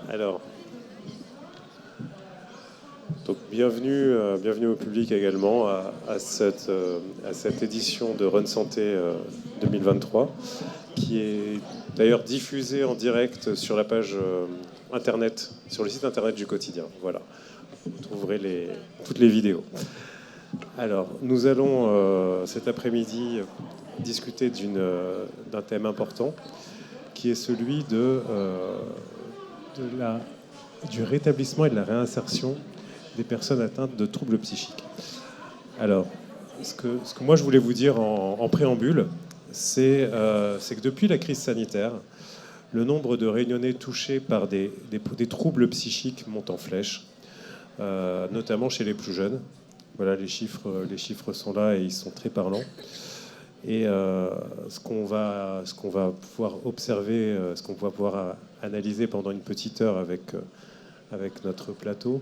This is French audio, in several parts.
Alors, donc bienvenue au public également à cette édition de Run Santé 2023, qui est d'ailleurs diffusée en direct sur la page internet, sur le site internet du quotidien. Voilà, vous trouverez toutes les vidéos. Alors, nous allons cet après-midi discuter d'un thème important, qui est celui du rétablissement et de la réinsertion des personnes atteintes de troubles psychiques. Alors, ce que moi je voulais vous dire en préambule, c'est que depuis la crise sanitaire, le nombre de réunionnais touchés par des troubles psychiques monte en flèche, notamment chez les plus jeunes. Voilà, les chiffres sont là et ils sont très parlants. Et ce qu'on va pouvoir observer, ce qu'on va pouvoir analyser pendant une petite heure avec notre plateau,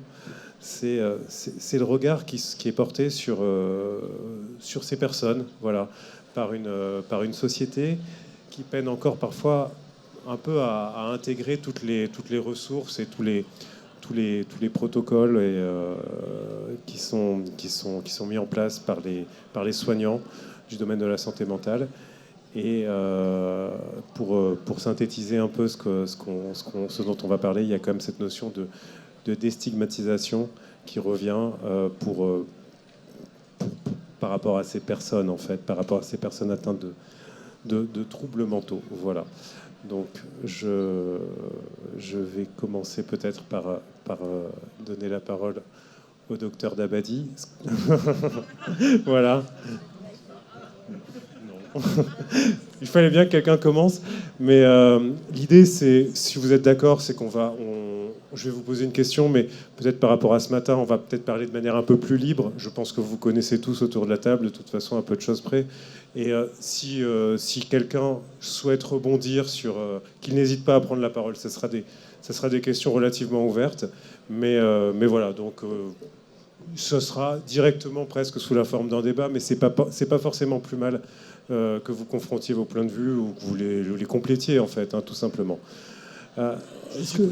c'est le regard qui est porté sur ces personnes, voilà, par une société qui peine encore parfois un peu à intégrer toutes les ressources et tous les protocoles qui sont mis en place par les soignants du domaine de la santé mentale. Et pour synthétiser un peu ce dont on va parler, il y a quand même cette notion de déstigmatisation qui revient par rapport à ces personnes, en fait, par rapport à ces personnes atteintes de troubles mentaux. Voilà. Donc, je vais commencer peut-être par donner la parole au docteur Dabadi. Voilà. Il fallait bien que quelqu'un commence, mais l'idée, c'est, si vous êtes d'accord, c'est je vais vous poser une question, mais peut-être par rapport à ce matin, on va peut-être parler de manière un peu plus libre. Je pense que vous connaissez tous autour de la table, de toute façon, à peu de choses près. Et si quelqu'un souhaite rebondir qu'il n'hésite pas à prendre la parole. Ce sera des questions relativement ouvertes, mais voilà, donc ce sera directement presque sous la forme d'un débat, mais c'est pas forcément plus mal que vous confrontiez vos points de vue ou que vous les complétiez, en fait, hein, tout simplement. Ce que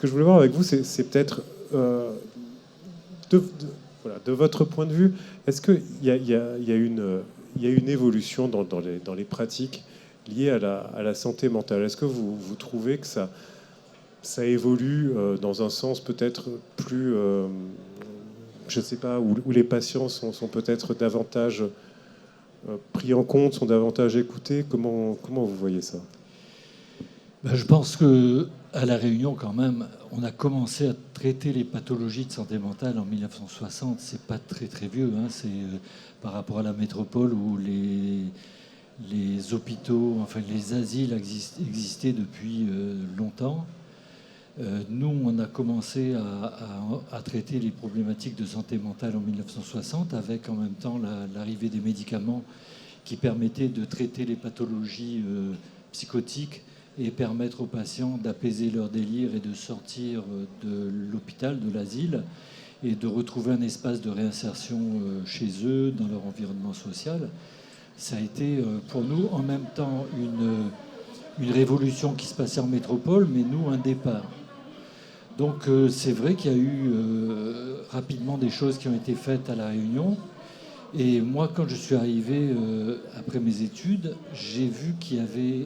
je voulais voir avec vous, c'est peut-être de votre point de vue, est-ce qu'il y a une évolution dans les pratiques liées à la santé mentale? Est-ce que vous trouvez que ça évolue dans un sens peut-être plus, je ne sais pas, où les patients sont peut-être davantage pris en compte, sont davantage écoutés? Comment vous voyez ça? Je pense qu'à La Réunion, quand même, on a commencé à traiter les pathologies de santé mentale en 1960. C'est pas très très vieux, hein. C'est par rapport à la métropole où les hôpitaux, enfin les asiles existaient depuis longtemps. Nous, on a commencé à traiter les problématiques de santé mentale en 1960 avec en même temps l'arrivée des médicaments qui permettaient de traiter les pathologies psychotiques et permettre aux patients d'apaiser leur délire et de sortir de l'hôpital, de l'asile, et de retrouver un espace de réinsertion chez eux, dans leur environnement social. Ça a été pour nous en même temps une révolution qui se passait en métropole, mais nous un départ. Donc c'est vrai qu'il y a eu rapidement des choses qui ont été faites à La Réunion. Et moi, quand je suis arrivé après mes études, j'ai vu qu'il y avait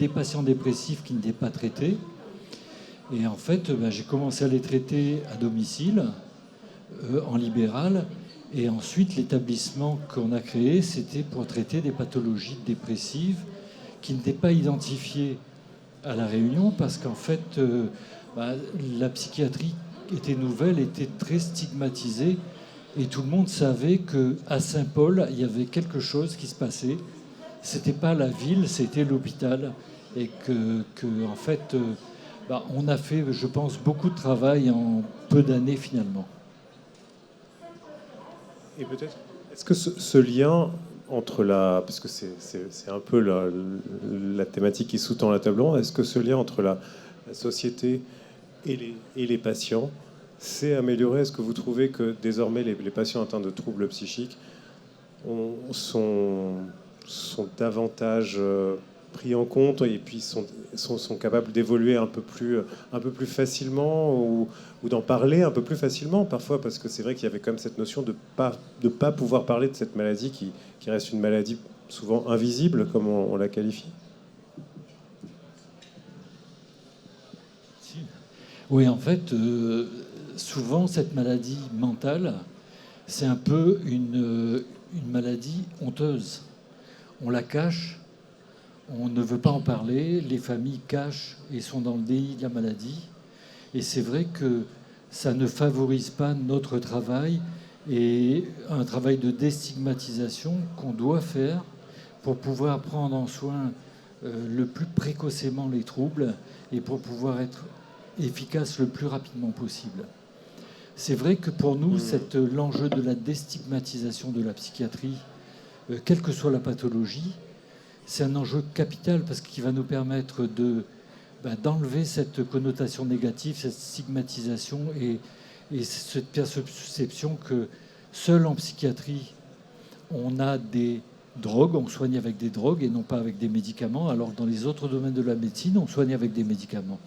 des patients dépressifs qui n'étaient pas traités. Et en fait, j'ai commencé à les traiter à domicile, en libéral. Et ensuite, l'établissement qu'on a créé, c'était pour traiter des pathologies dépressives qui n'étaient pas identifiées à La Réunion parce qu'en fait, la psychiatrie était nouvelle, était très stigmatisée. Et tout le monde savait qu'à Saint-Paul, il y avait quelque chose qui se passait. C'était pas la ville, c'était l'hôpital. Et en fait, on a fait, je pense, beaucoup de travail en peu d'années finalement. Et peut-être, est-ce que ce lien entre parce que c'est un peu la thématique qui sous-tend la table ronde, est-ce que ce lien entre la société et les patients s'est amélioré? Est-ce que vous trouvez que désormais les patients atteints de troubles psychiques sont davantage pris en compte et puis sont capables d'évoluer un peu plus facilement ou d'en parler un peu plus facilement parfois, parce que c'est vrai qu'il y avait quand même cette notion de pas pouvoir parler de cette maladie qui reste une maladie souvent invisible, comme on la qualifie. Oui, en fait, souvent cette maladie mentale, c'est un peu une maladie honteuse. On la cache, on ne veut pas en parler, les familles cachent et sont dans le déni de la maladie. Et c'est vrai que ça ne favorise pas notre travail, et un travail de déstigmatisation qu'on doit faire pour pouvoir prendre en soin le plus précocement les troubles et pour pouvoir être efficace le plus rapidement possible. C'est vrai que pour nous, l'enjeu de la déstigmatisation de la psychiatrie, quelle que soit la pathologie, c'est un enjeu capital, parce qu'il va nous permettre d'enlever cette connotation négative, cette stigmatisation et cette perception que seul en psychiatrie, on a des drogues, on soigne avec des drogues et non pas avec des médicaments, alors que dans les autres domaines de la médecine, on soigne avec des médicaments.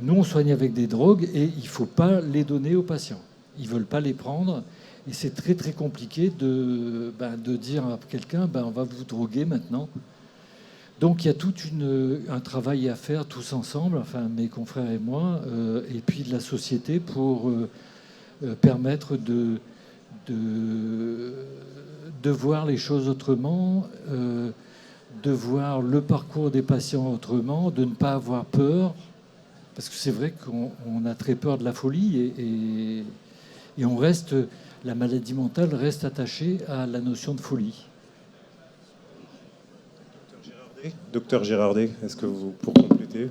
Nous, on soigne avec des drogues et il ne faut pas les donner aux patients. Ils ne veulent pas les prendre. Et c'est très, très compliqué de dire à quelqu'un, on va vous droguer maintenant. Donc, il y a tout un travail à faire tous ensemble, enfin mes confrères et moi, et puis de la société pour permettre de voir les choses autrement, de voir le parcours des patients autrement, de ne pas avoir peur. Parce que c'est vrai qu'on a très peur de la folie et la maladie mentale reste attachée à la notion de folie. Docteur Girardet, est-ce que vous, pour compléter?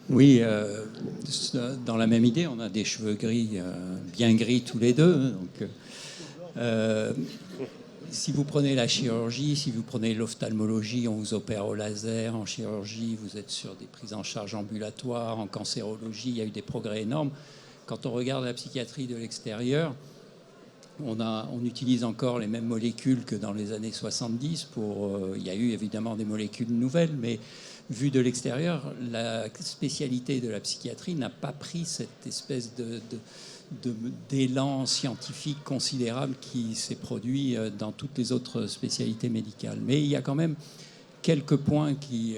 Oui, dans la même idée, on a des cheveux gris, bien gris tous les deux. Donc, si vous prenez la chirurgie, si vous prenez l'ophtalmologie, on vous opère au laser. En chirurgie, vous êtes sur des prises en charge ambulatoires. En cancérologie, il y a eu des progrès énormes. Quand on regarde la psychiatrie de l'extérieur, on utilise encore les mêmes molécules que dans les années 70. Il y a eu évidemment des molécules nouvelles, mais vu de l'extérieur, la spécialité de la psychiatrie n'a pas pris cette espèce d'élan scientifique considérable qui s'est produit dans toutes les autres spécialités médicales. Mais il y a quand même quelques points qui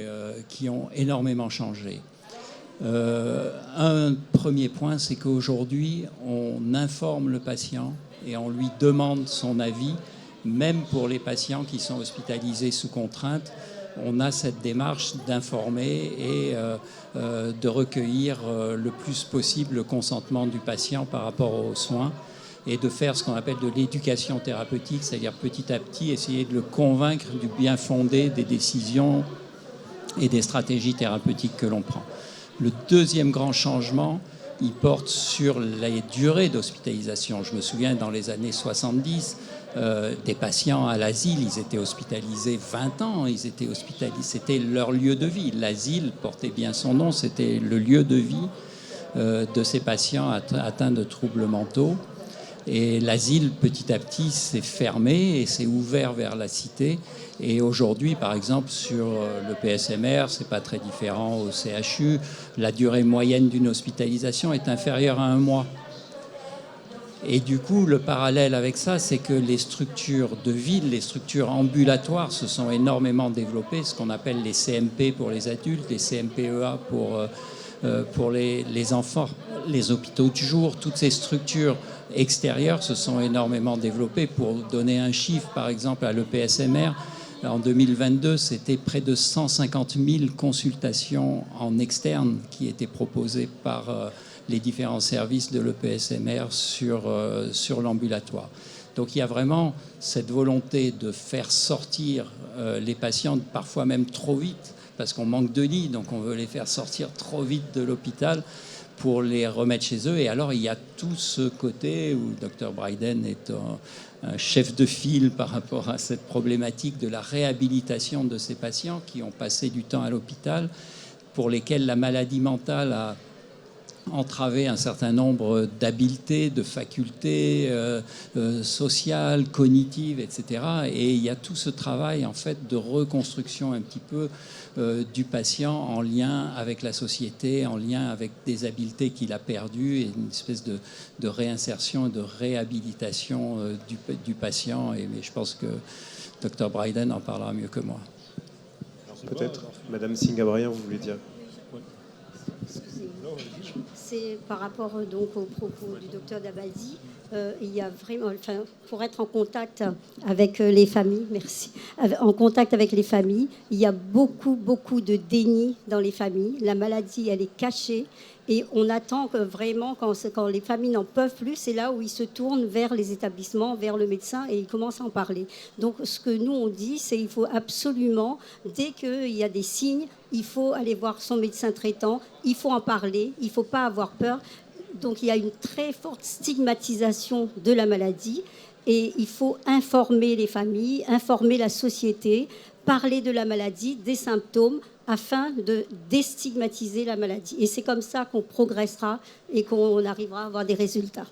ont énormément changé. Un premier point, c'est qu'aujourd'hui, on informe le patient et on lui demande son avis, même pour les patients qui sont hospitalisés sous contrainte. On a cette démarche d'informer et de recueillir le plus possible le consentement du patient par rapport aux soins et de faire ce qu'on appelle de l'éducation thérapeutique, c'est-à-dire petit à petit essayer de le convaincre du bien fondé des décisions et des stratégies thérapeutiques que l'on prend. Le deuxième grand changement, il porte sur la durée d'hospitalisation. Je me souviens, dans les années 70, des patients à l'asile, ils étaient hospitalisés 20 ans, c'était leur lieu de vie. L'asile portait bien son nom, c'était le lieu de vie de ces patients atteints de troubles mentaux. Et l'asile, petit à petit, s'est fermé et s'est ouvert vers la cité. Et aujourd'hui, par exemple, sur le PSMR, c'est pas très différent au CHU, la durée moyenne d'une hospitalisation est inférieure à 1 mois. Et du coup, le parallèle avec ça, c'est que les structures de ville, les structures ambulatoires se sont énormément développées, ce qu'on appelle les CMP pour les adultes, les CMPEA pour les enfants, les hôpitaux du jour, toutes ces structures extérieures se sont énormément développées. Pour donner un chiffre, par exemple, à l'EPSMR, en 2022, c'était près de 150 000 consultations en externe qui étaient proposées par les différents services de l'EPSMR sur l'ambulatoire. Donc il y a vraiment cette volonté de faire sortir les patients, parfois même trop vite, parce qu'on manque de lits, donc on veut les faire sortir trop vite de l'hôpital pour les remettre chez eux. Et alors il y a tout ce côté où Dr Bryden est un chef de file par rapport à cette problématique de la réhabilitation de ces patients qui ont passé du temps à l'hôpital, pour lesquels la maladie mentale a entraver un certain nombre d'habiletés, de facultés sociales, cognitives, etc. Et il y a tout ce travail en fait de reconstruction un petit peu du patient en lien avec la société, en lien avec des habiletés qu'il a perdues, et une espèce de réinsertion et de réhabilitation du patient. Mais je pense que Dr Bryden en parlera mieux que moi. Peut-être, Madame Singabrian, vous voulez dire? C'est par rapport donc aux propos du docteur Dabazi. Il y a vraiment, pour être en contact avec les familles, en contact avec les familles, il y a beaucoup de déni dans les familles. La maladie, elle est cachée. Et on attend que vraiment, quand les familles n'en peuvent plus, c'est là où ils se tournent vers les établissements, vers le médecin, et ils commencent à en parler. Donc ce que nous on dit, c'est qu'il faut absolument, dès qu'il y a des signes, il faut aller voir son médecin traitant, il faut en parler, il ne faut pas avoir peur. Donc il y a une très forte stigmatisation de la maladie, et il faut informer les familles, informer la société, parler de la maladie, des symptômes, afin de déstigmatiser la maladie. Et c'est comme ça qu'on progressera et qu'on arrivera à avoir des résultats.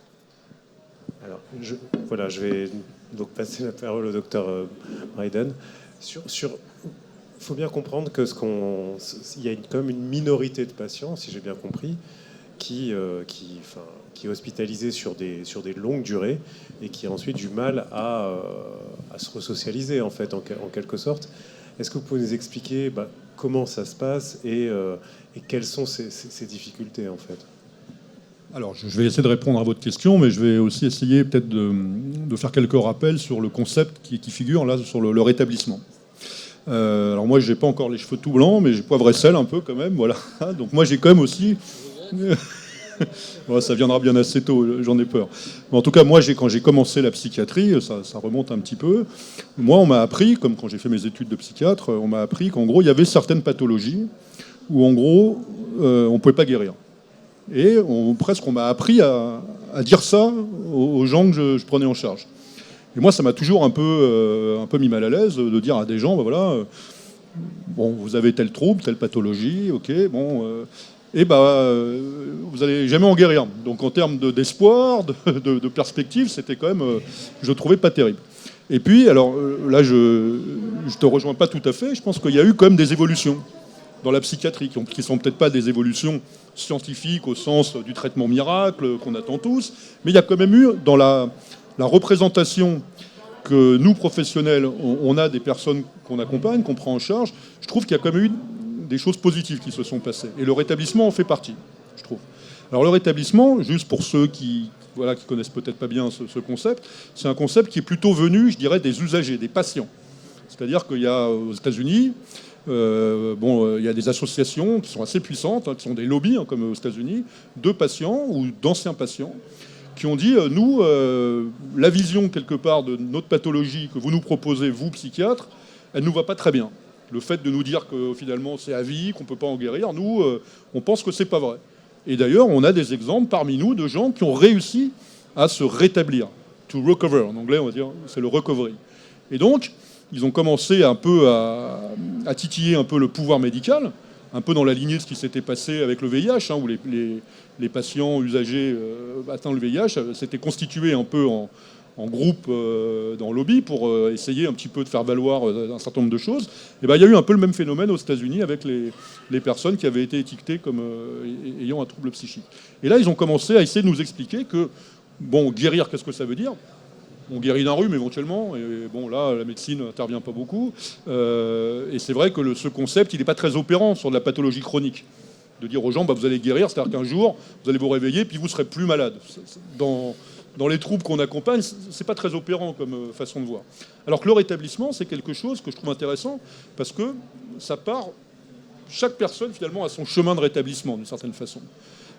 Alors, je vais donc passer la parole au docteur Bryden. Il faut bien comprendre que il y a quand même une minorité de patients, si j'ai bien compris, qui est hospitalisé sur des longues durées et qui a ensuite du mal à se resocialiser, en fait, en quelque sorte. Est-ce que vous pouvez nous expliquer comment ça se passe et quelles sont ces difficultés, en fait? Alors, je vais essayer de répondre à votre question, mais je vais aussi essayer peut-être de faire quelques rappels sur le concept qui figure là sur le rétablissement. Alors moi, j'ai pas encore les cheveux tout blancs, mais j'ai poivre et sel un peu quand même, voilà. Donc moi, j'ai quand même aussi... Ouais, ça viendra bien assez tôt, j'en ai peur. Mais en tout cas, moi, quand j'ai commencé la psychiatrie, ça remonte un petit peu. Moi, on m'a appris, comme quand j'ai fait mes études de psychiatre, on m'a appris qu'en gros, il y avait certaines pathologies où, en gros, on ne pouvait pas guérir. Et presque, on m'a appris à dire ça aux gens que je prenais en charge. Et moi, ça m'a toujours un peu mis mal à l'aise de dire à des gens, voilà, bon, vous avez tel trouble, telle pathologie, ok, bon... et vous n'allez jamais en guérir. Donc en termes d'espoir, de perspective, c'était quand même, je trouvais pas terrible. Et puis, alors là, je te rejoins pas tout à fait. Je pense qu'il y a eu quand même des évolutions dans la psychiatrie, qui sont peut-être pas des évolutions scientifiques au sens du traitement miracle qu'on attend tous, mais il y a quand même eu dans la représentation que nous, professionnels, on a des personnes qu'on accompagne, qu'on prend en charge. Je trouve qu'il y a quand même eu des choses positives qui se sont passées. Et le rétablissement en fait partie, je trouve. Alors le rétablissement, juste pour ceux qui connaissent peut-être pas bien ce concept, c'est un concept qui est plutôt venu, je dirais, des usagers, des patients. C'est-à-dire qu'il y a aux États-Unis, il y a des associations qui sont assez puissantes, qui sont des lobbies, comme aux États-Unis, de patients ou d'anciens patients, qui ont dit, nous, la vision quelque part de notre pathologie que vous nous proposez, vous, psychiatres, elle ne nous va pas très bien. Le fait de nous dire que finalement c'est à vie, qu'on ne peut pas en guérir, nous, on pense que c'est pas vrai. Et d'ailleurs, on a des exemples parmi nous de gens qui ont réussi à se rétablir. To recover, en anglais, on va dire, c'est le recovery. Et donc, ils ont commencé un peu à titiller un peu le pouvoir médical, un peu dans la lignée de ce qui s'était passé avec le VIH, où les patients usagers atteints le VIH s'étaient constitués un peu en groupe dans le lobby pour essayer un petit peu de faire valoir un certain nombre de choses. Et il y a eu un peu le même phénomène aux États-Unis avec les personnes qui avaient été étiquetées comme ayant un trouble psychique. Et là, ils ont commencé à essayer de nous expliquer que, bon, guérir, qu'est-ce que ça veut dire? On guérit d'un rhume éventuellement, et bon, là, la médecine n'intervient pas beaucoup. Et c'est vrai que ce concept, il n'est pas très opérant sur de la pathologie chronique. De dire aux gens, vous allez guérir, c'est-à-dire qu'un jour, vous allez vous réveiller, puis vous serez plus malade. Dans les troubles qu'on accompagne, c'est pas très opérant comme façon de voir. Alors que le rétablissement, c'est quelque chose que je trouve intéressant, parce que ça part, chaque personne finalement a son chemin de rétablissement d'une certaine façon.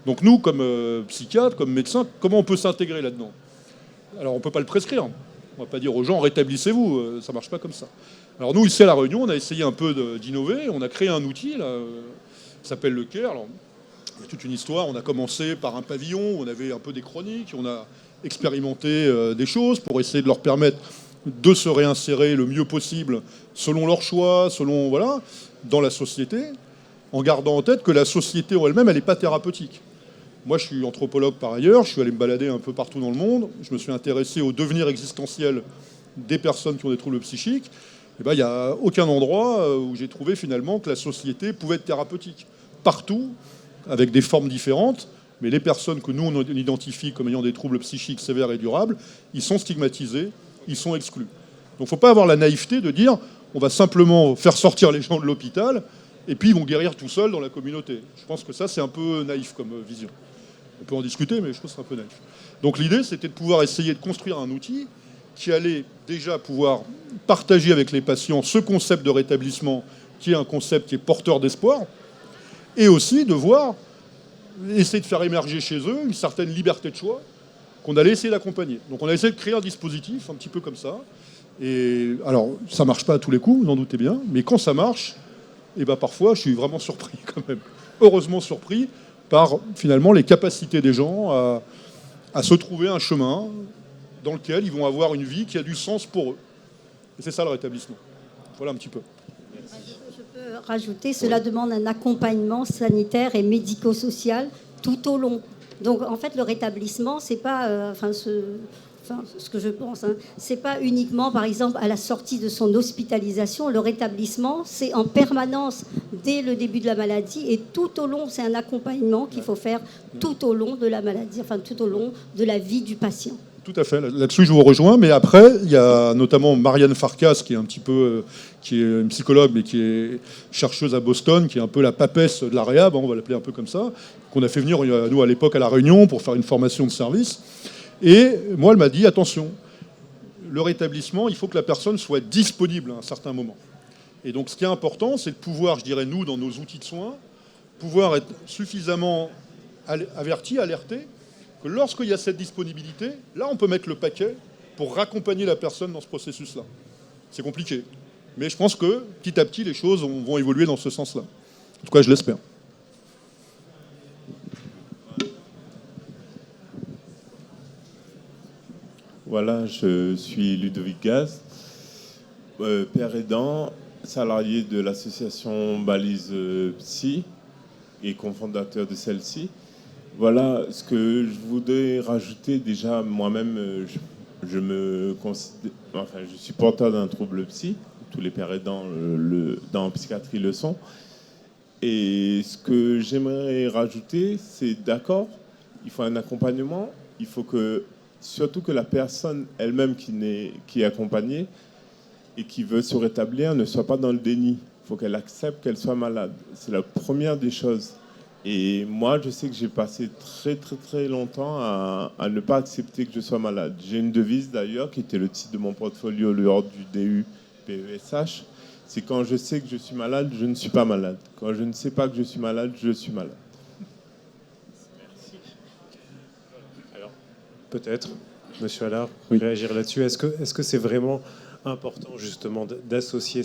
Donc nous, comme psychiatres, comme médecins, comment on peut s'intégrer là-dedans? Alors on ne peut pas le prescrire. On ne va pas dire aux gens rétablissez-vous, ça ne marche pas comme ça. Alors nous, ici à La Réunion, on a essayé un peu d'innover, on a créé un outil là, qui s'appelle le CARE. Alors, il y a toute une histoire, on a commencé par un pavillon, on avait un peu des chroniques, on a expérimenté des choses pour essayer de leur permettre de se réinsérer le mieux possible selon leurs choix, dans la société, en gardant en tête que la société en elle-même, elle n'est pas thérapeutique. Moi, je suis anthropologue par ailleurs, je suis allé me balader un peu partout dans le monde, je me suis intéressé au devenir existentiel des personnes qui ont des troubles psychiques. Et ben, il n'y a aucun endroit où j'ai trouvé finalement que la société pouvait être thérapeutique. Partout, avec des formes différentes, mais les personnes que nous, on identifie comme ayant des troubles psychiques sévères et durables, ils sont stigmatisés, ils sont exclus. Donc il ne faut pas avoir la naïveté de dire on va simplement faire sortir les gens de l'hôpital et puis ils vont guérir tout seuls dans la communauté. Je pense que ça, c'est un peu naïf comme vision. On peut en discuter, mais je trouve que c'est un peu naïf. Donc l'idée, c'était de pouvoir essayer de construire un outil qui allait déjà pouvoir partager avec les patients ce concept de rétablissement, qui est un concept qui est porteur d'espoir, et aussi de voir, essayer de faire émerger chez eux une certaine liberté de choix qu'on allait essayer d'accompagner. Donc on a essayé de créer un dispositif un petit peu comme ça. Et alors, ça marche pas à tous les coups, vous en doutez bien, mais quand ça marche, et ben parfois, je suis vraiment surpris quand même. Heureusement surpris par finalement les capacités des gens à se trouver un chemin dans lequel ils vont avoir une vie qui a du sens pour eux. Et c'est ça le rétablissement. Voilà un petit peu. Je peux rajouter, cela demande un accompagnement sanitaire et médico-social tout au long. Donc en fait, le rétablissement, c'est pas, ce que je pense, hein, c'est pas uniquement, par exemple, à la sortie de son hospitalisation. Le rétablissement, c'est en permanence dès le début de la maladie et tout au long, c'est un accompagnement qu'il faut faire tout au long de la maladie, enfin tout au long de la vie du patient. Tout à fait. Là-dessus, je vous rejoins. Mais après, il y a notamment Marianne Farkas, qui est un petit peu, qui est une psychologue, mais qui est chercheuse à Boston, qui est un peu la papesse de la réhab, on va l'appeler un peu comme ça, qu'on a fait venir, nous, à l'époque, à La Réunion pour faire une formation de service. Et moi, elle m'a dit, attention, le rétablissement, il faut que la personne soit disponible à un certain moment. Et donc, ce qui est important, c'est de pouvoir, je dirais, nous, dans nos outils de soins, pouvoir être suffisamment averti, alerté, que lorsqu'il y a cette disponibilité, là, on peut mettre le paquet pour raccompagner la personne dans ce processus-là. C'est compliqué. Mais je pense que, petit à petit, les choses vont évoluer dans ce sens-là. En tout cas, je l'espère. Voilà, je suis Ludovic Gaz, père aidant, salarié de l'association Balise Psy et cofondateur de celle-ci. Voilà, ce que je voudrais rajouter, déjà, moi-même, je suis porteur d'un trouble psy. Tous les pères aidants dans la psychiatrie le sont. Et ce que j'aimerais rajouter, c'est d'accord, il faut un accompagnement, il faut que, surtout que la personne elle-même qui est accompagnée et qui veut se rétablir ne soit pas dans le déni. Il faut qu'elle accepte qu'elle soit malade. C'est la première des choses. Et moi, je sais que j'ai passé très, très, très longtemps à ne pas accepter que je sois malade. J'ai une devise d'ailleurs, qui était le titre de mon portfolio lors du DU PESH. C'est quand je sais que je suis malade, je ne suis pas malade. Quand je ne sais pas que je suis malade, je suis malade. Merci. Alors, peut-être, Monsieur Allard, Oui. réagir là-dessus. Est-ce que c'est vraiment important justement d'associer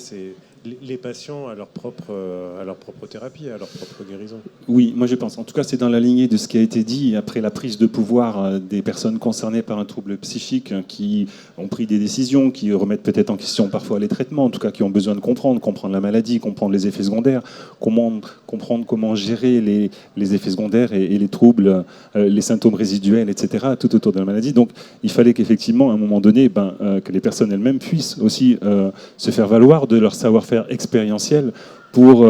les patients à leur propre thérapie, à leur propre guérison? Oui, moi je pense. En tout cas, c'est dans la lignée de ce qui a été dit après la prise de pouvoir des personnes concernées par un trouble psychique qui ont pris des décisions, qui remettent peut-être en question parfois les traitements, en tout cas qui ont besoin de comprendre la maladie, comprendre les effets secondaires, comprendre comment gérer les effets secondaires et les troubles, les symptômes résiduels, etc., tout autour de la maladie. Donc, il fallait qu'effectivement, à un moment donné, que les personnes elles-mêmes puissent aussi se faire valoir de leur savoir-faire expérientiel pour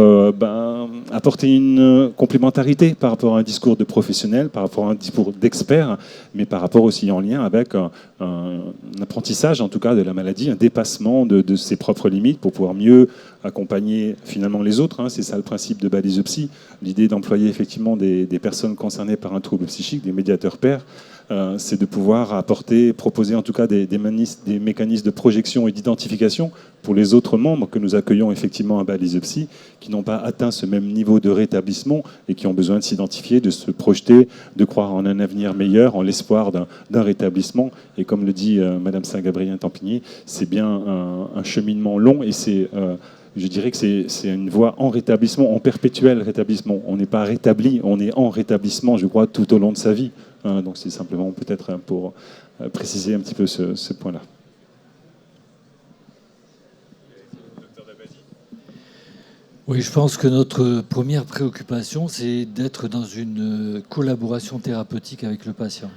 apporter une complémentarité par rapport à un discours de professionnel, par rapport à un discours d'expert, mais par rapport aussi en lien avec un apprentissage, en tout cas, de la maladie, un dépassement de ses propres limites pour pouvoir mieux accompagner finalement les autres. Hein. C'est ça le principe de Balise Psy, l'idée d'employer effectivement des personnes concernées par un trouble psychique, des médiateurs pairs, c'est de pouvoir proposer en tout cas des mécanismes de projection et d'identification pour les autres membres que nous accueillons effectivement à Balise Psy, qui n'ont pas atteint ce même niveau de rétablissement et qui ont besoin de s'identifier, de se projeter, de croire en un avenir meilleur, en l'espoir d'un rétablissement. Et comme le dit Madame Saint-Gabrien-Tampigny, c'est bien un cheminement long et c'est... je dirais que c'est une voie en rétablissement, en perpétuel rétablissement. On n'est pas rétabli, on est en rétablissement, je crois, tout au long de sa vie. Donc c'est simplement peut-être pour préciser un petit peu ce point-là. Oui, je pense que notre première préoccupation, c'est d'être dans une collaboration thérapeutique avec le patient.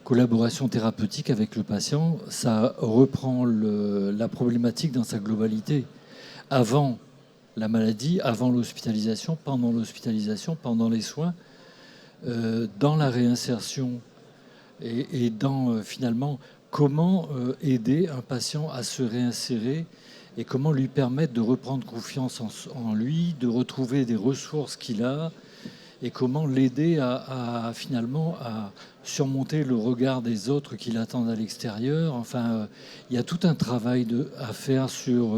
Collaboration thérapeutique avec le patient, ça reprend la problématique dans sa globalité. Avant la maladie, avant l'hospitalisation, pendant les soins, dans la réinsertion et dans finalement comment aider un patient à se réinsérer et comment lui permettre de reprendre confiance en lui, de retrouver des ressources qu'il a, et comment l'aider finalement à surmonter le regard des autres qui l'attendent à l'extérieur. Enfin, il y a tout un travail à faire sur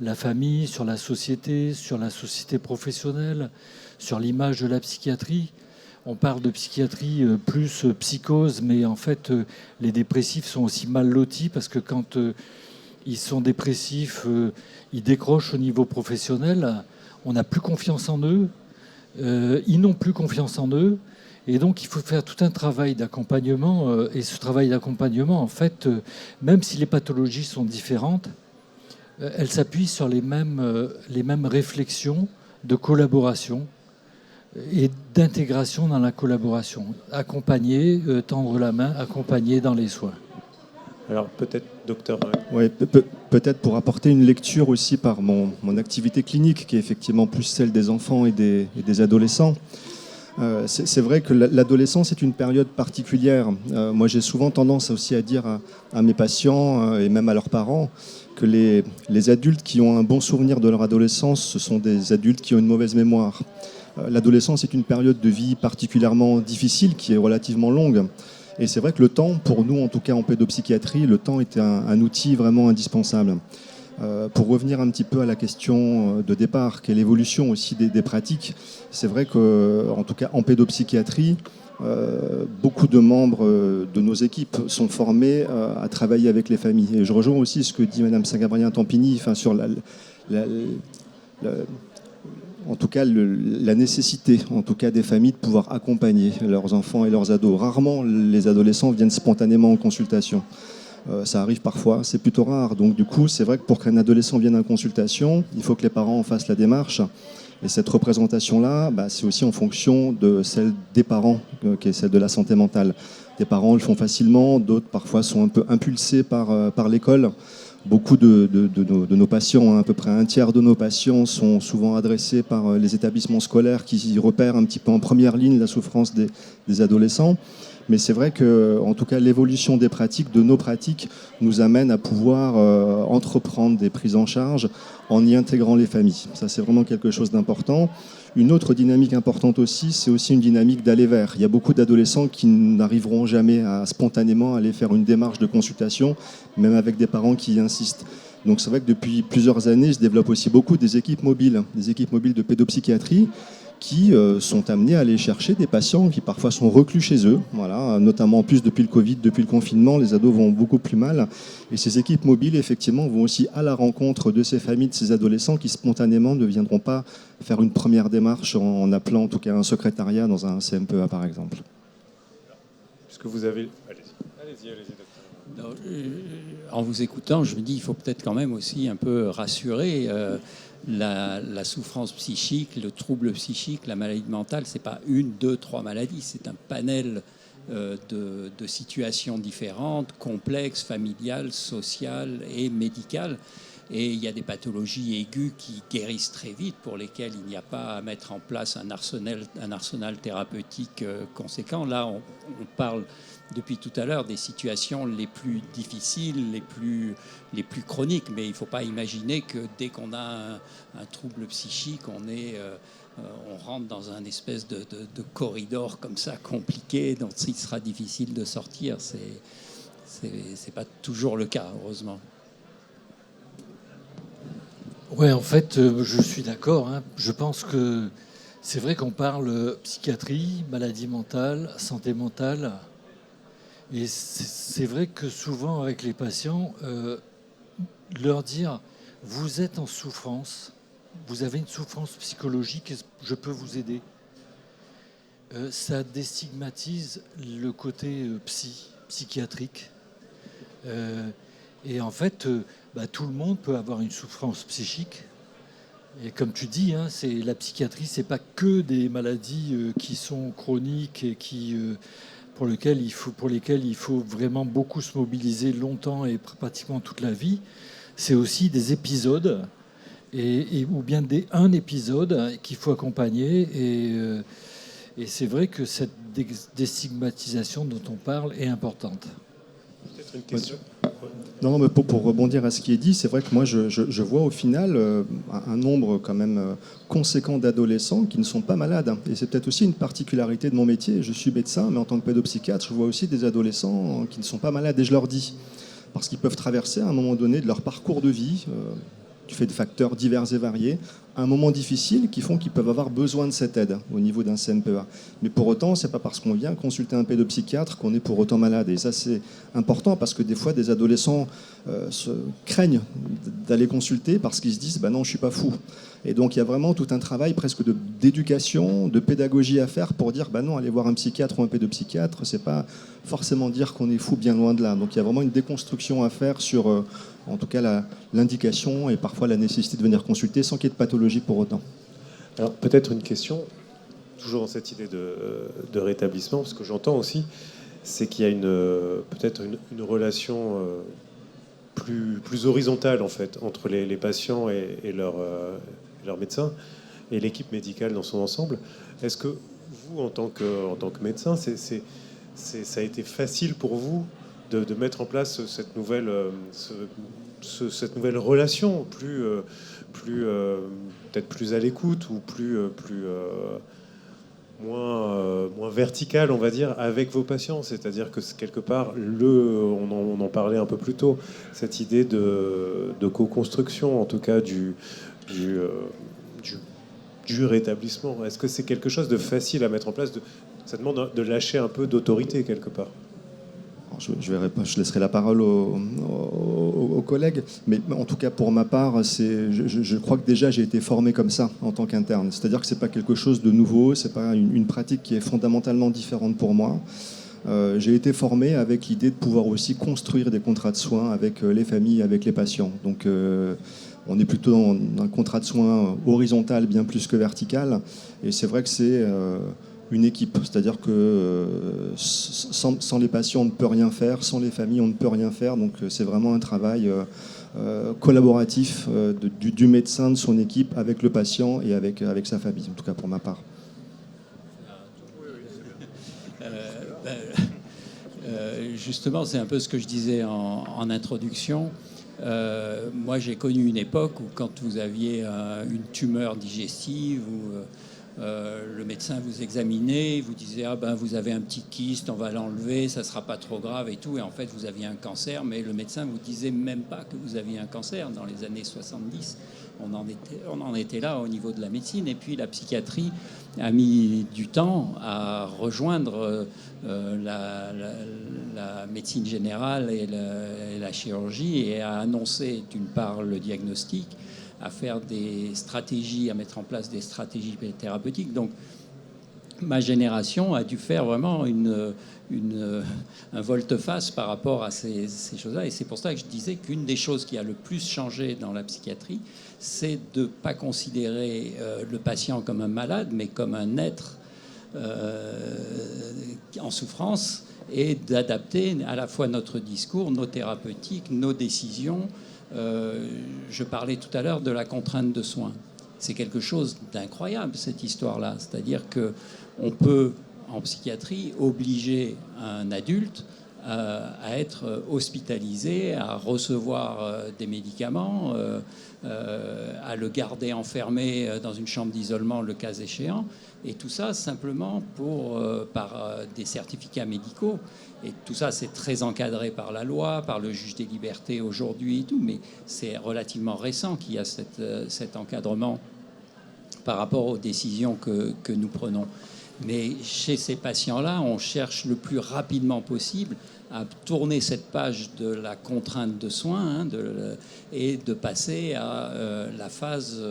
la famille, sur la société professionnelle, sur l'image de la psychiatrie. On parle de psychiatrie plus psychose, mais en fait, les dépressifs sont aussi mal lotis parce que quand ils sont dépressifs, ils décrochent au niveau professionnel, on n'a plus confiance en eux, ils n'ont plus confiance en eux, et donc il faut faire tout un travail d'accompagnement, et ce travail d'accompagnement, en fait, même si les pathologies sont différentes, elles s'appuient sur les mêmes réflexions de collaboration et d'intégration dans la collaboration. Accompagner, tendre la main, accompagner dans les soins. Alors peut-être, docteur. Ouais, peut-être pour apporter une lecture aussi par mon activité clinique, qui est effectivement plus celle des enfants et des adolescents. C'est vrai que l'adolescence est une période particulière. Moi, j'ai souvent tendance aussi à dire à mes patients et même à leurs parents que les adultes qui ont un bon souvenir de leur adolescence, ce sont des adultes qui ont une mauvaise mémoire. L'adolescence est une période de vie particulièrement difficile, qui est relativement longue. Et c'est vrai que le temps, pour nous, en tout cas en pédopsychiatrie, le temps est un outil vraiment indispensable. Pour revenir un petit peu à la question de départ, qui est l'évolution aussi des pratiques, c'est vrai qu'en tout cas en pédopsychiatrie, beaucoup de membres de nos équipes sont formés à travailler avec les familles. Et je rejoins aussi ce que dit Mme Saint-Gabrien-Tampini, sur en tout cas la nécessité, en tout cas des familles, de pouvoir accompagner leurs enfants et leurs ados. Rarement les adolescents viennent spontanément en consultation. Ça arrive parfois, c'est plutôt rare. Donc du coup, c'est vrai que pour qu'un adolescent vienne en consultation, il faut que les parents en fassent la démarche. Et cette représentation-là, c'est aussi en fonction de celle des parents, qui est celle de la santé mentale. Des parents le font facilement, d'autres parfois sont un peu impulsés par l'école. Beaucoup de nos patients, à peu près un tiers de nos patients, sont souvent adressés par les établissements scolaires qui repèrent un petit peu en première ligne la souffrance des adolescents. Mais c'est vrai que, en tout cas, l'évolution des pratiques, de nos pratiques, nous amène à pouvoir entreprendre des prises en charge en y intégrant les familles. Ça, c'est vraiment quelque chose d'important. Une autre dynamique importante aussi, c'est aussi une dynamique d'aller vers. Il y a beaucoup d'adolescents qui n'arriveront jamais à spontanément aller faire une démarche de consultation, même avec des parents qui y insistent. Donc c'est vrai que depuis plusieurs années, se développent aussi beaucoup des équipes mobiles de pédopsychiatrie, qui sont amenés à aller chercher des patients qui parfois sont reclus chez eux. Voilà, notamment en plus depuis le Covid, depuis le confinement, les ados vont beaucoup plus mal. Et ces équipes mobiles, effectivement, vont aussi à la rencontre de ces familles, de ces adolescents qui spontanément ne viendront pas faire une première démarche en appelant en tout cas un secrétariat dans un CMPA par exemple. Est-ce que vous avez... Allez-y, docteur. En vous écoutant, je me dis qu'il faut peut-être quand même aussi un peu rassurer. La souffrance psychique, le trouble psychique, la maladie mentale, c'est pas une, deux, trois maladies, c'est un panel de situations différentes, complexes, familiales, sociales et médicales. Et il y a des pathologies aiguës qui guérissent très vite, pour lesquelles il n'y a pas à mettre en place un arsenal thérapeutique conséquent. Là, on parle depuis tout à l'heure des situations les plus difficiles, les plus chroniques. Mais il ne faut pas imaginer que dès qu'on a un trouble psychique, on rentre dans un espèce de corridor comme ça, compliqué, dont il sera difficile de sortir. C'est pas toujours le cas, heureusement. Oui, en fait, je suis d'accord. Je pense que c'est vrai qu'on parle psychiatrie, maladie mentale, santé mentale. Et c'est vrai que souvent, avec les patients, leur dire « vous êtes en souffrance, vous avez une souffrance psychologique, je peux vous aider ». Ça déstigmatise le côté psychiatrique. Et en fait, tout le monde peut avoir une souffrance psychique. Et comme tu dis, hein, la psychiatrie, c'est pas que des maladies qui sont chroniques et pour lesquelles il faut vraiment beaucoup se mobiliser longtemps et pratiquement toute la vie. C'est aussi des épisodes, ou bien un épisode qu'il faut accompagner. Et c'est vrai que cette déstigmatisation dont on parle est importante. Peut-être une question. Non, mais pour rebondir à ce qui est dit, c'est vrai que moi, je vois au final un nombre quand même conséquent d'adolescents qui ne sont pas malades. Et c'est peut-être aussi une particularité de mon métier. Je suis médecin, mais en tant que pédopsychiatre, je vois aussi des adolescents qui ne sont pas malades. Et je leur dis, parce qu'ils peuvent traverser à un moment donné de leur parcours de vie, du fait de facteurs divers et variés, un moment difficile qui font qu'ils peuvent avoir besoin de cette aide au niveau d'un CNPEA. Mais pour autant, c'est pas parce qu'on vient consulter un pédopsychiatre qu'on est pour autant malade. Et ça, c'est important parce que des fois, des adolescents se craignent d'aller consulter parce qu'ils se disent non, je suis pas fou. Et donc, il y a vraiment tout un travail presque d'éducation, de pédagogie à faire pour dire non, aller voir un psychiatre ou un pédopsychiatre, c'est pas forcément dire qu'on est fou, bien loin de là. Donc, il y a vraiment une déconstruction à faire sur en tout cas l'indication et parfois la nécessité de venir consulter sans qu'il y ait de pathologie pour autant. Alors peut-être une question, toujours dans cette idée de rétablissement, parce que j'entends aussi, c'est qu'il y a peut-être une relation plus horizontale en fait entre les patients et leurs médecins et l'équipe médicale dans son ensemble. Est-ce que vous, en tant que médecin, ça a été facile pour vous de mettre en place cette nouvelle relation peut-être plus à l'écoute ou moins verticale, on va dire, avec vos patients. C'est-à-dire que quelque part, on en parlait un peu plus tôt, cette idée de co-construction, en tout cas du rétablissement. Est-ce que c'est quelque chose de facile à mettre en place? Ça demande de lâcher un peu d'autorité quelque part. Je laisserai la parole aux collègues, mais en tout cas pour ma part, je crois que déjà j'ai été formé comme ça en tant qu'interne. C'est-à-dire que c'est pas quelque chose de nouveau, c'est pas une pratique qui est fondamentalement différente pour moi. J'ai été formé avec l'idée de pouvoir aussi construire des contrats de soins avec les familles, avec les patients. Donc on est plutôt dans un contrat de soins horizontal bien plus que vertical, et c'est vrai que c'est une équipe, c'est-à-dire que sans les patients on ne peut rien faire, sans les familles on ne peut rien faire, donc c'est vraiment un travail collaboratif du médecin, de son équipe avec le patient et avec sa famille, en tout cas pour ma part. Justement, c'est un peu ce que je disais en introduction. Moi j'ai connu une époque où quand vous aviez une tumeur digestive ou le médecin vous examinait, vous disait vous avez un petit kyste, on va l'enlever, ça sera pas trop grave et tout, et en fait vous aviez un cancer, mais le médecin vous disait même pas que vous aviez un cancer. Dans les années 70, on en était là au niveau de la médecine, et puis la psychiatrie a mis du temps à rejoindre la médecine générale et la chirurgie, et à annoncer d'une part le diagnostic, à faire des stratégies, à mettre en place des stratégies thérapeutiques. Donc, ma génération a dû faire vraiment un volte-face par rapport à ces choses-là. Et c'est pour ça que je disais qu'une des choses qui a le plus changé dans la psychiatrie, c'est de ne pas considérer le patient comme un malade, mais comme un être en souffrance, et d'adapter à la fois notre discours, nos thérapeutiques, nos décisions. Je parlais tout à l'heure de la contrainte de soins. C'est quelque chose d'incroyable, cette histoire-là. C'est-à-dire qu'on peut, en psychiatrie, obliger un adulte à être hospitalisé, à recevoir des médicaments, à le garder enfermé dans une chambre d'isolement le cas échéant, et tout ça simplement par des certificats médicaux. Et tout ça, c'est très encadré par la loi, par le juge des libertés aujourd'hui et tout, mais c'est relativement récent qu'il y a cet encadrement par rapport aux décisions que nous prenons. Mais chez ces patients-là, on cherche le plus rapidement possible à tourner cette page de la contrainte de soins et de passer à la phase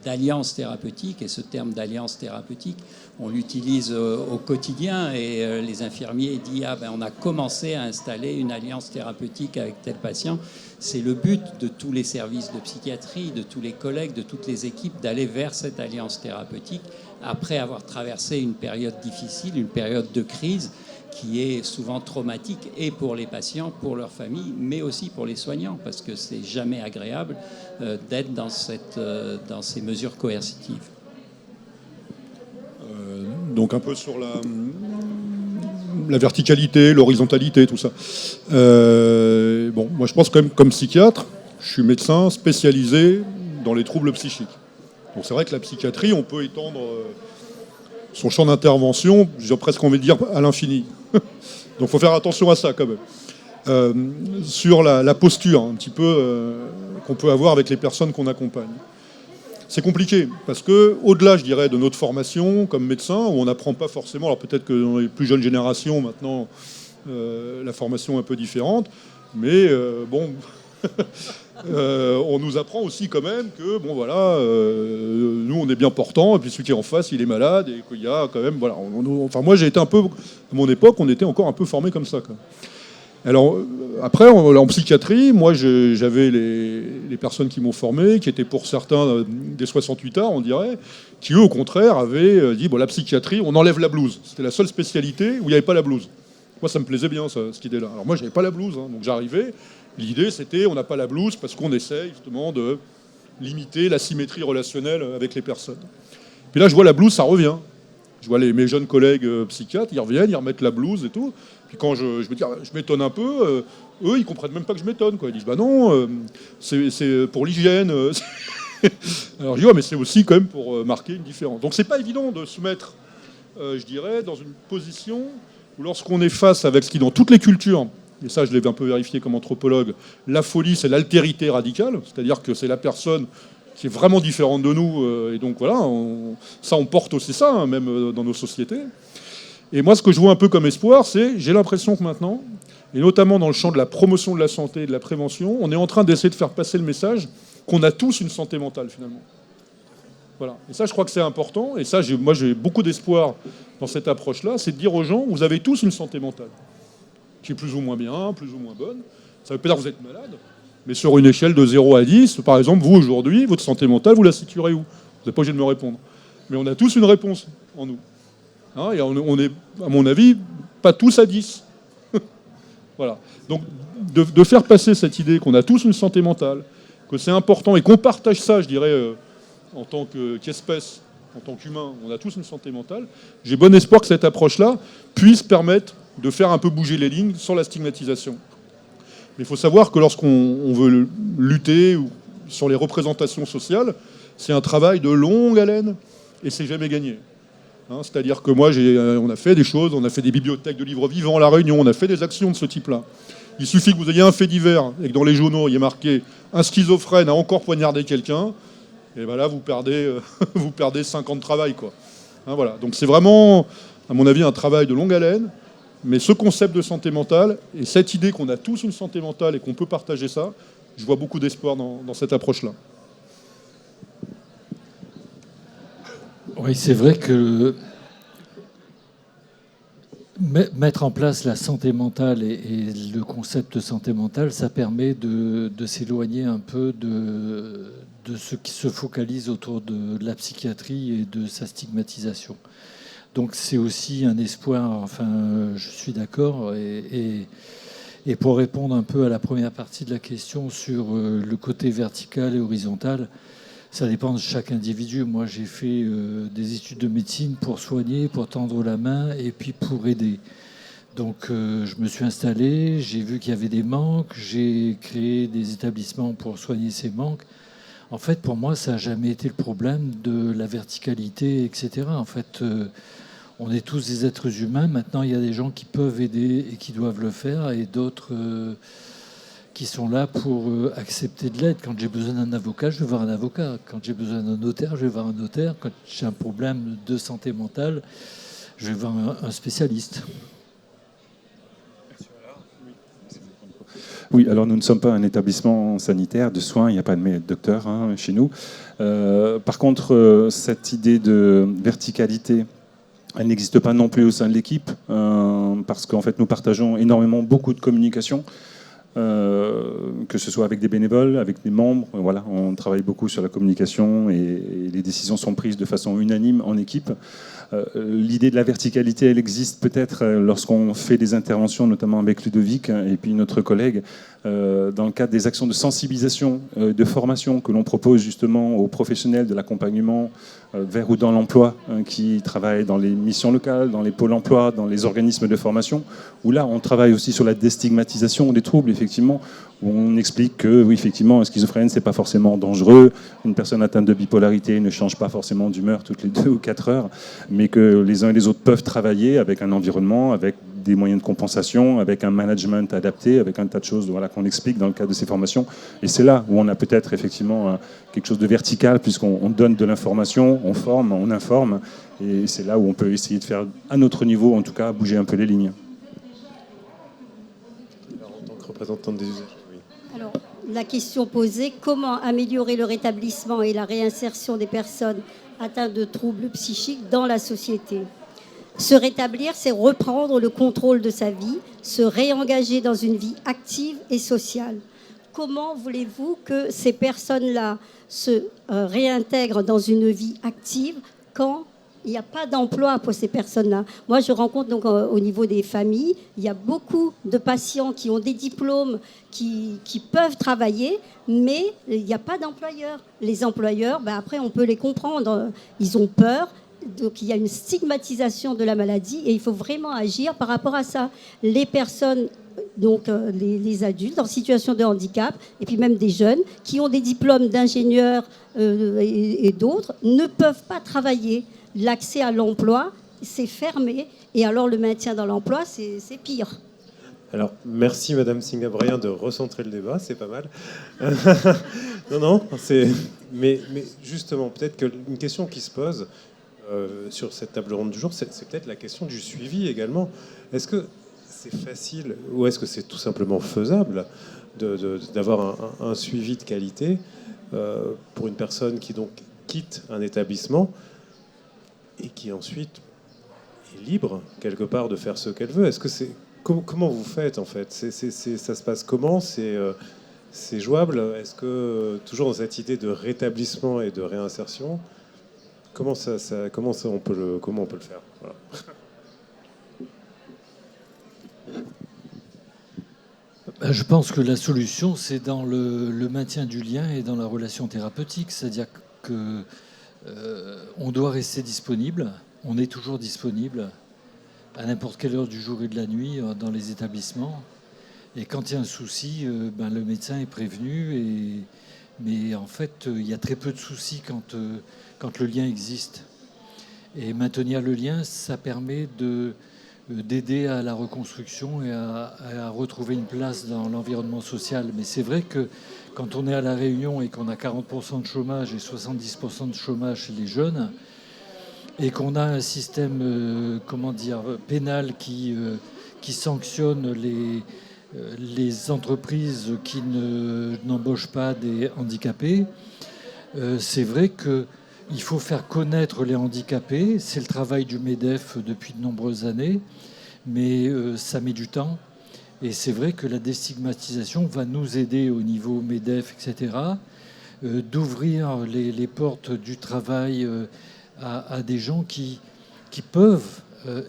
d'alliance thérapeutique. Et ce terme d'alliance thérapeutique, on l'utilise au quotidien. Et les infirmiers disent « Ah ben, on a commencé à installer une alliance thérapeutique avec tel patient ». C'est le but de tous les services de psychiatrie, de tous les collègues, de toutes les équipes, d'aller vers cette alliance thérapeutique après avoir traversé une période difficile, une période de crise qui est souvent traumatique et pour les patients, pour leurs familles, mais aussi pour les soignants, parce que c'est jamais agréable d'être dans ces mesures coercitives. Donc un peu sur la verticalité, l'horizontalité, tout ça. Bon, moi je pense quand même, comme psychiatre, je suis médecin spécialisé dans les troubles psychiques. Donc c'est vrai que la psychiatrie, on peut étendre son champ d'intervention, j'ai presque envie de dire, à l'infini. Donc il faut faire attention à ça quand même. Sur la posture, un petit peu, qu'on peut avoir avec les personnes qu'on accompagne. C'est compliqué, parce que au-delà, je dirais, de notre formation comme médecin, où on n'apprend pas forcément, alors peut-être que dans les plus jeunes générations, maintenant, la formation est un peu différente, mais bon, on nous apprend aussi quand même que, bon voilà, nous on est bien portants, et puis celui qui est en face, il est malade, et qu'il y a quand même, voilà, enfin moi j'ai été un peu, à mon époque, on était encore un peu formés comme ça, quoi. Alors, après, en psychiatrie, moi, j'avais les personnes qui m'ont formé, qui étaient pour certains des 68 ans, on dirait, qui, eux, au contraire, avaient dit, bon, la psychiatrie, on enlève la blouse. C'était la seule spécialité où il n'y avait pas la blouse. Moi, ça me plaisait bien, cette idée-là. Alors, moi, je n'avais pas la blouse, hein, donc j'arrivais. L'idée, c'était, on n'a pas la blouse parce qu'on essaye, justement, de limiter la symétrie relationnelle avec les personnes. Puis là, je vois la blouse, ça revient. Je vois mes jeunes collègues psychiatres, ils reviennent, ils remettent la blouse et tout. Puis quand je me dis, je m'étonne un peu, eux, ils comprennent même pas que je m'étonne, quoi. Ils disent, bah non, c'est pour l'hygiène. Alors je dis, ouais, mais c'est aussi quand même pour marquer une différence. Donc c'est pas évident de se mettre, je dirais, dans une position où lorsqu'on est face avec ce qui, dans toutes les cultures, et ça je l'ai un peu vérifié comme anthropologue, la folie, c'est l'altérité radicale, c'est-à-dire que c'est la personne qui est vraiment différente de nous, et donc voilà, on porte aussi ça, hein, même dans nos sociétés. Et moi, ce que je vois un peu comme espoir, c'est, j'ai l'impression que maintenant, et notamment dans le champ de la promotion de la santé et de la prévention, on est en train d'essayer de faire passer le message qu'on a tous une santé mentale, finalement. Voilà. Et ça, je crois que c'est important, et ça, moi, j'ai beaucoup d'espoir dans cette approche-là, c'est de dire aux gens, vous avez tous une santé mentale, qui est plus ou moins bien, plus ou moins bonne. Ça veut pas dire que vous êtes malade, mais sur une échelle de 0 à 10, par exemple, vous, aujourd'hui, votre santé mentale, vous la situerez où? Vous n'êtes pas obligé de me répondre. Mais on a tous une réponse en nous. Hein, et on est, à mon avis, pas tous à 10. Voilà. Donc, de faire passer cette idée qu'on a tous une santé mentale, que c'est important, et qu'on partage ça, je dirais, en tant qu'espèce, en tant qu'humain, on a tous une santé mentale, j'ai bon espoir que cette approche-là puisse permettre de faire un peu bouger les lignes sur la stigmatisation. Mais il faut savoir que lorsqu'on veut lutter sur les représentations sociales, c'est un travail de longue haleine et c'est jamais gagné. Hein, c'est-à-dire que moi, on a fait des choses, on a fait des bibliothèques de livres vivants à La Réunion, on a fait des actions de ce type-là. Il suffit que vous ayez un fait divers et que dans les journaux, il y ait marqué « Un schizophrène a encore poignardé quelqu'un », et ben là, vous perdez 5 ans de travail, quoi. Hein, voilà. Donc c'est vraiment, à mon avis, un travail de longue haleine. Mais ce concept de santé mentale et cette idée qu'on a tous une santé mentale et qu'on peut partager ça, je vois beaucoup d'espoir dans cette approche-là. Oui, c'est vrai que mettre en place la santé mentale et le concept de santé mentale, ça permet de s'éloigner un peu de ce qui se focalise autour de la psychiatrie et de sa stigmatisation. Donc c'est aussi un espoir, enfin je suis d'accord, et pour répondre un peu à la première partie de la question sur le côté vertical et horizontal, ça dépend de chaque individu. Moi j'ai fait des études de médecine pour soigner, pour tendre la main et puis pour aider. Donc je me suis installé, j'ai vu qu'il y avait des manques, j'ai créé des établissements pour soigner ces manques. En fait, pour moi, ça n'a jamais été le problème de la verticalité, etc. En fait, on est tous des êtres humains. Maintenant, il y a des gens qui peuvent aider et qui doivent le faire, et d'autres qui sont là pour accepter de l'aide. Quand j'ai besoin d'un avocat, je vais voir un avocat. Quand j'ai besoin d'un notaire, je vais voir un notaire. Quand j'ai un problème de santé mentale, je vais voir un spécialiste. Oui, alors nous ne sommes pas un établissement sanitaire de soins, il n'y a pas de docteur chez nous. Par contre, cette idée de verticalité, elle n'existe pas non plus au sein de l'équipe, parce qu'en fait nous partageons énormément beaucoup de communication, que ce soit avec des bénévoles, avec des membres. Voilà, on travaille beaucoup sur la communication et les décisions sont prises de façon unanime en équipe. L'idée de la verticalité, elle existe peut-être lorsqu'on fait des interventions, notamment avec Ludovic et puis notre collègue, dans le cadre des actions de sensibilisation, de formation que l'on propose justement aux professionnels de l'accompagnement vers ou dans l'emploi, qui travaillent dans les missions locales, dans les pôles emploi, dans les organismes de formation, où là on travaille aussi sur la déstigmatisation des troubles, effectivement, où on explique que oui, effectivement, un schizophrène, c'est pas forcément dangereux, une personne atteinte de bipolarité ne change pas forcément d'humeur toutes les 2 ou 4 heures, mais que les uns et les autres peuvent travailler avec un environnement, avec des moyens de compensation, avec un management adapté, avec un tas de choses qu'on explique dans le cadre de ces formations. Et c'est là où on a peut-être effectivement quelque chose de vertical, puisqu'on donne de l'information, on forme, on informe, et c'est là où on peut essayer de faire, à notre niveau en tout cas, bouger un peu les lignes. Alors, en tant que représentante des usagers, oui. Alors, la question posée, comment améliorer le rétablissement et la réinsertion des personnes atteintes de troubles psychiques dans la société? Se rétablir, c'est reprendre le contrôle de sa vie, se réengager dans une vie active et sociale. Comment voulez-vous que ces personnes-là se réintègrent dans une vie active quand il n'y a pas d'emploi pour ces personnes-là? Moi, je rencontre donc au niveau des familles, il y a beaucoup de patients qui ont des diplômes, qui peuvent travailler, mais il n'y a pas d'employeurs. Les employeurs, après, on peut les comprendre. Ils ont peur. Donc il y a une stigmatisation de la maladie et il faut vraiment agir par rapport à ça. Les personnes, donc les adultes en situation de handicap et puis même des jeunes qui ont des diplômes d'ingénieurs et d'autres ne peuvent pas travailler. L'accès à l'emploi, c'est fermé et alors le maintien dans l'emploi, c'est pire. Alors, merci Madame Singabrien de recentrer le débat, c'est pas mal. Non, mais justement, peut-être qu'une question qui se pose sur cette table ronde du jour, c'est peut-être la question du suivi également. Est-ce que c'est facile ou est-ce que c'est tout simplement faisable d'avoir un suivi de qualité pour une personne qui donc quitte un établissement et qui ensuite est libre quelque part de faire ce qu'elle veut? Est-ce que c'est comment vous faites en fait? Ça se passe comment? C'est jouable? Est-ce que toujours dans cette idée de rétablissement et de réinsertion? Comment on peut le faire? Voilà. Je pense que la solution, c'est dans le maintien du lien et dans la relation thérapeutique. C'est-à-dire qu'on doit rester disponible. On est toujours disponible à n'importe quelle heure du jour et de la nuit dans les établissements. Et quand il y a un souci, le médecin est prévenu. Mais en fait, il y a très peu de soucis quand le lien existe. Et maintenir le lien, ça permet d'aider à la reconstruction et à retrouver une place dans l'environnement social. Mais c'est vrai que quand on est à La Réunion et qu'on a 40% de chômage et 70% de chômage chez les jeunes, et qu'on a un système pénal qui sanctionne les entreprises qui n'embauchent pas des handicapés, c'est vrai qu'il faut faire connaître les handicapés. C'est le travail du MEDEF depuis de nombreuses années, mais ça met du temps. Et c'est vrai que la déstigmatisation va nous aider au niveau MEDEF, etc., d'ouvrir les portes du travail à des gens qui peuvent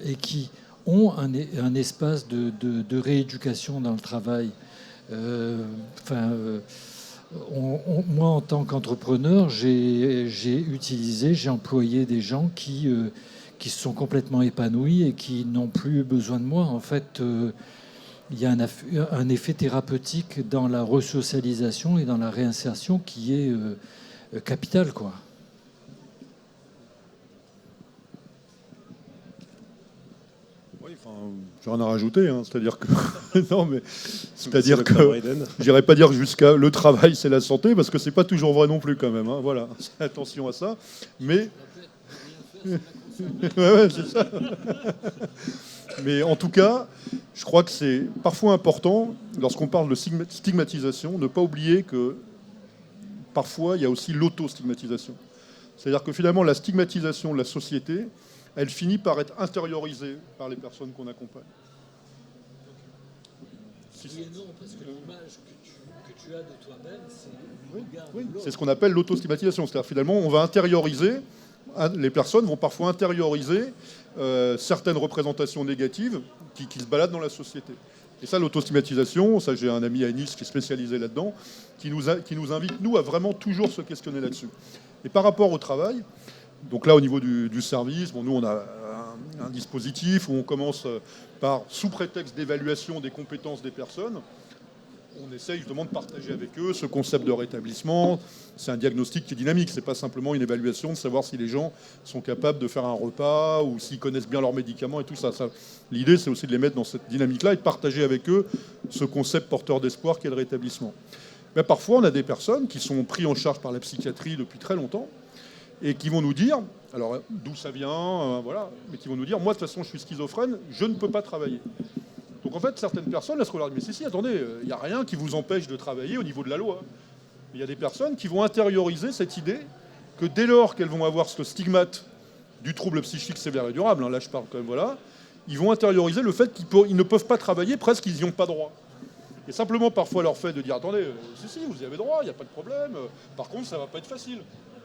et qui ont un espace de rééducation dans le travail. Moi, en tant qu'entrepreneur, j'ai employé des gens qui se sont complètement épanouis et qui n'ont plus besoin de moi. En fait, il y a un effet thérapeutique dans la resocialisation et dans la réinsertion qui est capital, quoi. J'ai rien à rajouter, c'est-à-dire que j'irais pas dire jusqu'à le travail c'est la santé, parce que c'est pas toujours vrai non plus quand même. Voilà, attention à ça. Mais ouais, c'est ça. Mais en tout cas, je crois que c'est parfois important, lorsqu'on parle de stigmatisation, ne pas oublier que parfois, il y a aussi l'auto-stigmatisation. C'est-à-dire que finalement, la stigmatisation de la société, elle finit par être intériorisée par les personnes qu'on accompagne. Oui et non, parce que l'image que tu as de toi-même, c'est le regard de l'autre. C'est ce qu'on appelle l'autostigmatisation. C'est-à-dire finalement, on va intérioriser, les personnes vont parfois intérioriser certaines représentations négatives qui se baladent dans la société. Et ça, l'autostigmatisation, ça j'ai un ami à Nice qui est spécialisé là-dedans, qui nous invite, nous, à vraiment toujours se questionner là-dessus. Et par rapport au travail, donc là, au niveau du service, bon, nous, on a un dispositif où on commence par, sous prétexte d'évaluation des compétences des personnes, on essaye justement de partager avec eux ce concept de rétablissement. C'est un diagnostic qui est dynamique, c'est pas simplement une évaluation de savoir si les gens sont capables de faire un repas ou s'ils connaissent bien leurs médicaments et tout ça. L'idée, c'est aussi de les mettre dans cette dynamique-là et de partager avec eux ce concept porteur d'espoir qu'est le rétablissement. Mais parfois, on a des personnes qui sont prises en charge par la psychiatrie depuis très longtemps et qui vont nous dire, alors d'où ça vient, voilà, mais qui vont nous dire, moi de toute façon je suis schizophrène, je ne peux pas travailler. Donc en fait, certaines personnes, là, ce qu'on leur dit, mais si, attendez, il n'y a rien qui vous empêche de travailler au niveau de la loi. Il y a des personnes qui vont intérioriser cette idée que dès lors qu'elles vont avoir ce stigmate du trouble psychique sévère et durable, là je parle quand même, voilà, ils vont intérioriser le fait qu'ils ne peuvent pas travailler, presque ils n'y ont pas droit. Et simplement parfois leur fait de dire, attendez, si, vous y avez droit, il n'y a pas de problème, par contre ça ne va pas être facile.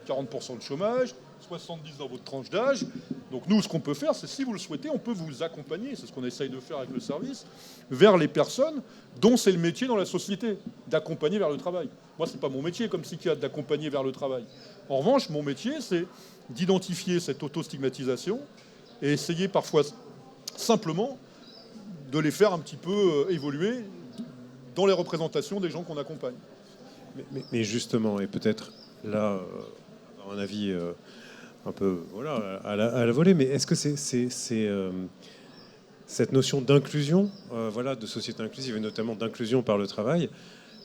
40% de chômage, 70 dans votre tranche d'âge. Donc nous, ce qu'on peut faire, c'est si vous le souhaitez, on peut vous accompagner, c'est ce qu'on essaye de faire avec le service, vers les personnes dont c'est le métier dans la société, d'accompagner vers le travail. Moi, ce n'est pas mon métier comme psychiatre d'accompagner vers le travail. En revanche, mon métier, c'est d'identifier cette auto-stigmatisation et essayer parfois simplement de les faire un petit peu évoluer dans les représentations des gens qu'on accompagne. Mais justement, et peut-être là, un avis un peu voilà, à la volée, mais est-ce que c'est cette notion d'inclusion, voilà, de société inclusive et notamment d'inclusion par le travail,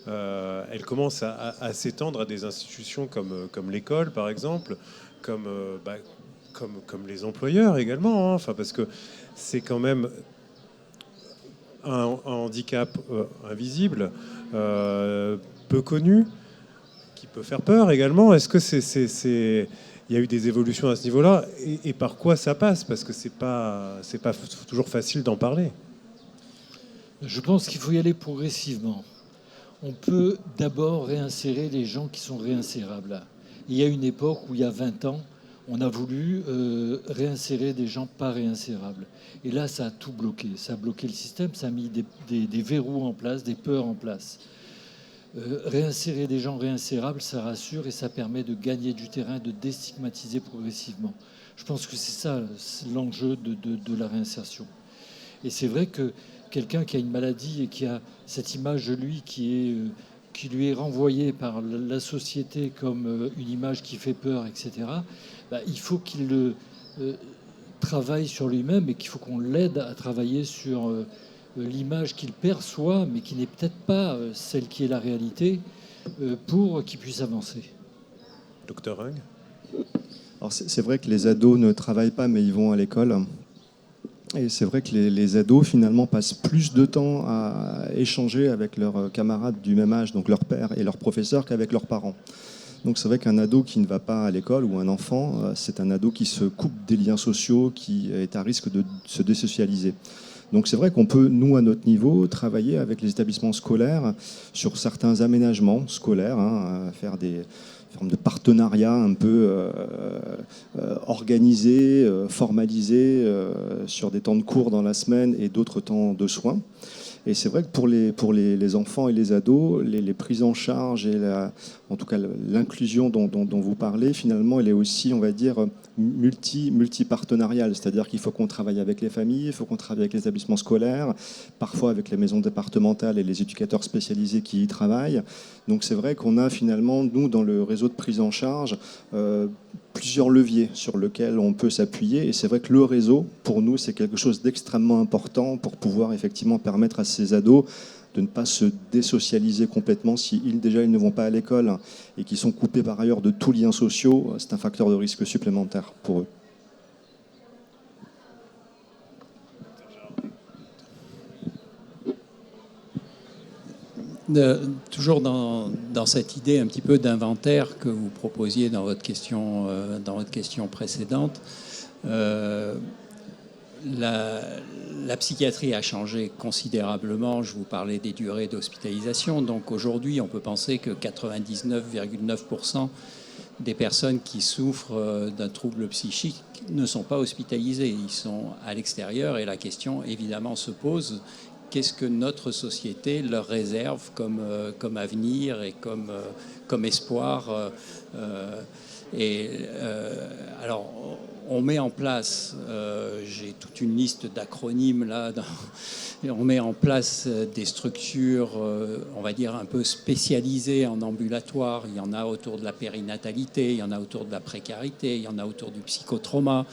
elle commence à s'étendre à des institutions comme l'école, par exemple, comme les employeurs également, hein, enfin, parce que c'est quand même un handicap invisible, peu connu, qui peut faire peur également. Est-ce que il y a eu des évolutions à ce niveau-là et par quoi ça passe? Parce que c'est pas toujours facile d'en parler. Je pense qu'il faut y aller progressivement. On peut d'abord réinsérer les gens qui sont réinsérables. Il y a une époque où, il y a 20 ans, on a voulu réinsérer des gens pas réinsérables. Et là, ça a tout bloqué. Ça a bloqué le système, ça a mis des verrous en place, des peurs en place. Réinsérer des gens réinsérables, ça rassure et ça permet de gagner du terrain, de déstigmatiser progressivement. Je pense que c'est ça l'enjeu de la réinsertion. Et c'est vrai que quelqu'un qui a une maladie et qui a cette image de lui qui lui est renvoyée par la société comme une image qui fait peur, etc., il faut qu'il travaille sur lui-même et qu'il faut qu'on l'aide à travailler sur l'image qu'il perçoit, mais qui n'est peut-être pas celle qui est la réalité, pour qu'il puisse avancer. Docteur Hung. Alors c'est vrai que les ados ne travaillent pas, mais ils vont à l'école. Et c'est vrai que les ados, finalement, passent plus de temps à échanger avec leurs camarades du même âge, donc leurs pères et leurs professeurs, qu'avec leurs parents. Donc c'est vrai qu'un ado qui ne va pas à l'école ou un enfant, c'est un ado qui se coupe des liens sociaux, qui est à risque de se désocialiser. Donc c'est vrai qu'on peut, nous, à notre niveau, travailler avec les établissements scolaires sur certains aménagements scolaires, faire des formes de partenariats un peu organisés, formalisés, sur des temps de cours dans la semaine et d'autres temps de soins. Et c'est vrai que pour les enfants et les ados, les prises en charge et en tout cas l'inclusion dont vous parlez, finalement, elle est aussi, on va dire, multi-partenariale. C'est-à-dire qu'il faut qu'on travaille avec les familles, il faut qu'on travaille avec les établissements scolaires, parfois avec les maisons départementales et les éducateurs spécialisés qui y travaillent. Donc c'est vrai qu'on a finalement, nous, dans le réseau de prise en charge, plusieurs leviers sur lesquels on peut s'appuyer. Et c'est vrai que le réseau, pour nous, c'est quelque chose d'extrêmement important pour pouvoir effectivement permettre à ces ados de ne pas se désocialiser complètement si déjà ils ne vont pas à l'école et qui sont coupés par ailleurs de tous liens sociaux. C'est un facteur de risque supplémentaire pour eux. toujours dans cette idée un petit peu d'inventaire que vous proposiez dans votre question précédente, la psychiatrie a changé considérablement. Je vous parlais des durées d'hospitalisation. Donc aujourd'hui, on peut penser que 99,9% des personnes qui souffrent d'un trouble psychique ne sont pas hospitalisées. Ils sont à l'extérieur et la question, évidemment, se pose. Qu'est-ce que notre société leur réserve comme avenir et comme espoir alors, on met en place, j'ai toute une liste d'acronymes là, on met en place des structures, on va dire, un peu spécialisées en ambulatoire. Il y en a autour de la périnatalité, il y en a autour de la précarité, il y en a autour du psychotrauma.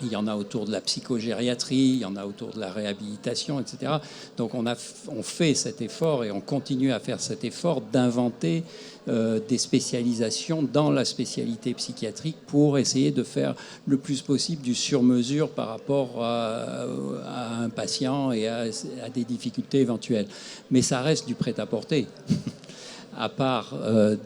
Il y en a autour de la psychogériatrie, il y en a autour de la réhabilitation, etc. Donc on fait cet effort et on continue à faire cet effort d'inventer des spécialisations dans la spécialité psychiatrique pour essayer de faire le plus possible du sur-mesure par rapport à un patient et à des difficultés éventuelles. Mais ça reste du prêt-à-porter. À part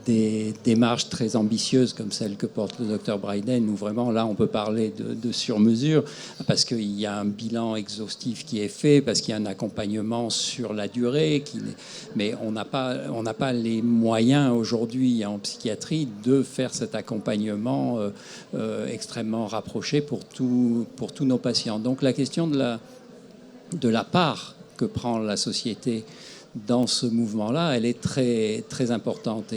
des démarches très ambitieuses comme celle que porte le docteur Bryden, où vraiment là on peut parler de sur-mesure, parce qu'il y a un bilan exhaustif qui est fait, parce qu'il y a un accompagnement sur la durée, mais on n'a pas les moyens aujourd'hui en psychiatrie de faire cet accompagnement extrêmement rapproché pour tous nos patients. Donc la question de la part que prend la société dans ce mouvement-là, elle est très, très importante.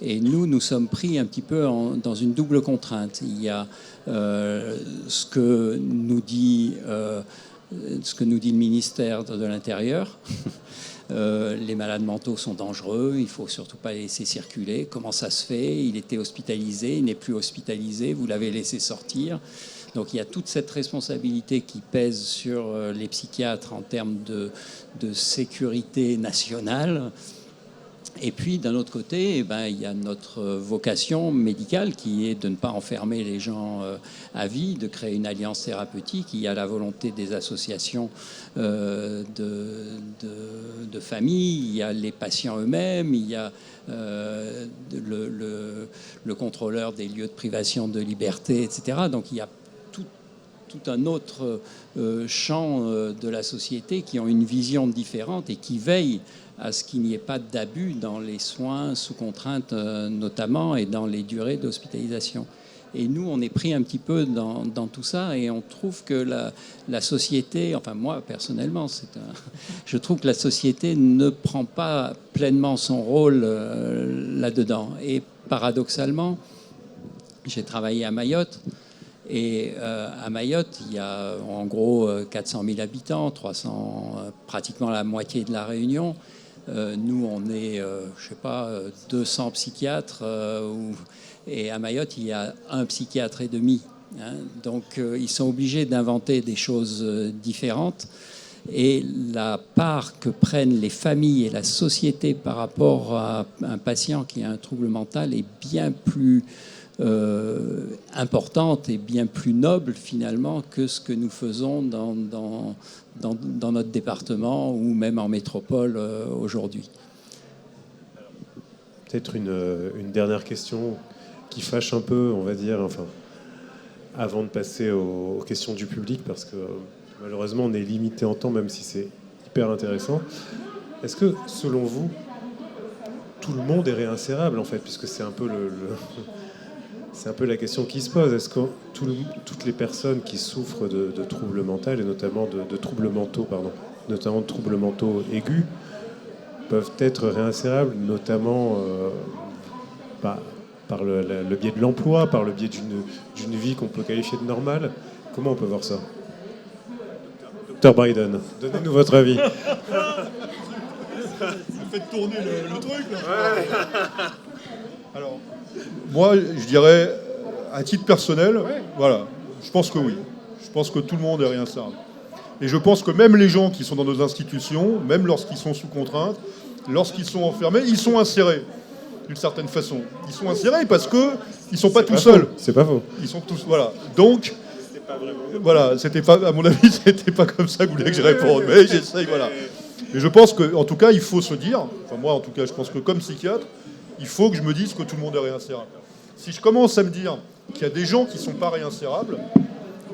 Et nous sommes pris un petit peu dans une double contrainte. Il y a ce que nous dit le ministère de l'Intérieur. Les malades mentaux sont dangereux, il ne faut surtout pas les laisser circuler. Comment ça se fait? Il était hospitalisé, il n'est plus hospitalisé, vous l'avez laissé sortir. Donc il y a toute cette responsabilité qui pèse sur les psychiatres en termes de sécurité nationale. Et puis d'un autre côté, il y a notre vocation médicale qui est de ne pas enfermer les gens à vie, de créer une alliance thérapeutique. Il y a la volonté des associations de familles, il y a les patients eux-mêmes, il y a le contrôleur des lieux de privation de liberté, etc. Donc il y a tout un autre champ de la société qui ont une vision différente et qui veillent à ce qu'il n'y ait pas d'abus dans les soins sous contrainte notamment et dans les durées d'hospitalisation. Et nous, on est pris un petit peu dans tout ça et on trouve que la société, enfin moi personnellement, je trouve que la société ne prend pas pleinement son rôle là-dedans. Et paradoxalement, j'ai travaillé à Mayotte. Et à Mayotte, il y a en gros 400 000 habitants, pratiquement la moitié de la Réunion. Nous, on est, 200 psychiatres. Et à Mayotte, il y a un psychiatre et demi. Hein. Donc, ils sont obligés d'inventer des choses différentes. Et la part que prennent les familles et la société par rapport à un patient qui a un trouble mental est bien plus importante et bien plus noble finalement que ce que nous faisons dans notre département ou même en métropole aujourd'hui. Peut-être une dernière question qui fâche un peu, on va dire, avant de passer aux questions du public, parce que malheureusement on est limité en temps, même si c'est hyper intéressant. Est-ce que, selon vous, tout le monde est réinsérable en fait, puisque c'est un peu c'est un peu la question qui se pose. Est-ce que toutes les personnes qui souffrent de troubles mentaux, et notamment de troubles mentaux, notamment de troubles mentaux aigus, peuvent être réinsérables, notamment par le biais de l'emploi, par le biais d'une vie qu'on peut qualifier de normale? Comment on peut voir ça? Dr Bryden, donnez-nous votre avis. Vous faites tourner le truc là. Ouais. Alors, moi, je dirais, à titre personnel, voilà, je pense que oui. Je pense que tout le monde est réinsérable. Et je pense que même les gens qui sont dans nos institutions, même lorsqu'ils sont sous contrainte, lorsqu'ils sont enfermés, ils sont insérés, d'une certaine façon. Ils sont insérés parce qu'ils ne sont pas tout seuls. C'est pas faux. Ils sont tous... Voilà. Donc, voilà, c'était pas, à mon avis, c'était pas comme ça que vous voulez que je réponde. Mais j'essaye, voilà. Mais je pense qu'en tout cas, il faut se dire, enfin moi en tout cas, je pense que comme psychiatre, il faut que je me dise que tout le monde est réinsérable. Si je commence à me dire qu'il y a des gens qui ne sont pas réinsérables,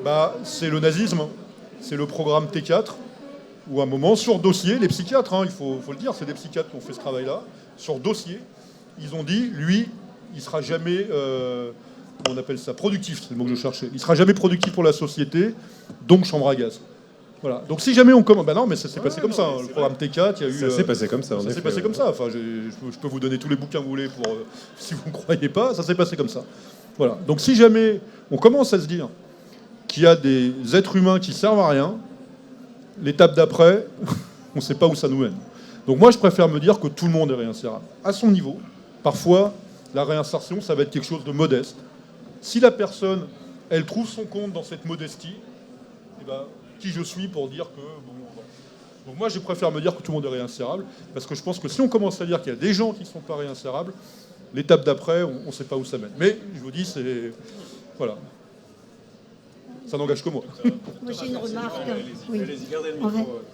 bah, c'est le nazisme, c'est le programme T4, où à un moment, sur dossier, les psychiatres, il faut le dire, c'est des psychiatres qui ont fait ce travail-là, sur dossier, ils ont dit, lui, il ne sera jamais, on appelle ça productif, c'est le mot que je cherchais, il ne sera jamais productif pour la société, donc chambre à gaz. Voilà. Donc si jamais on commence... Ben non, mais ça s'est passé comme ça. Le programme T4, il y a eu... Ça s'est passé comme ça, Ça s'est passé comme ça. Enfin, je peux vous donner tous les bouquins que vous voulez pour... si vous ne croyez pas, ça s'est passé comme ça. Voilà. Donc si jamais on commence à se dire qu'il y a des êtres humains qui servent à rien, l'étape d'après, on ne sait pas où ça nous mène. Donc moi, je préfère me dire que tout le monde est réinsérable. À son niveau, parfois, la réinsertion, ça va être quelque chose de modeste. Si la personne, elle trouve son compte dans cette modestie, eh ben, qui je suis pour dire que... Donc moi, je préfère me dire que tout le monde est réinsérable, parce que je pense que si on commence à dire qu'il y a des gens qui ne sont pas réinsérables, l'étape d'après, on ne sait pas où ça mène. Mais, je vous dis, c'est... Voilà. Ça n'engage que moi. Moi, j'ai une remarque. Oui,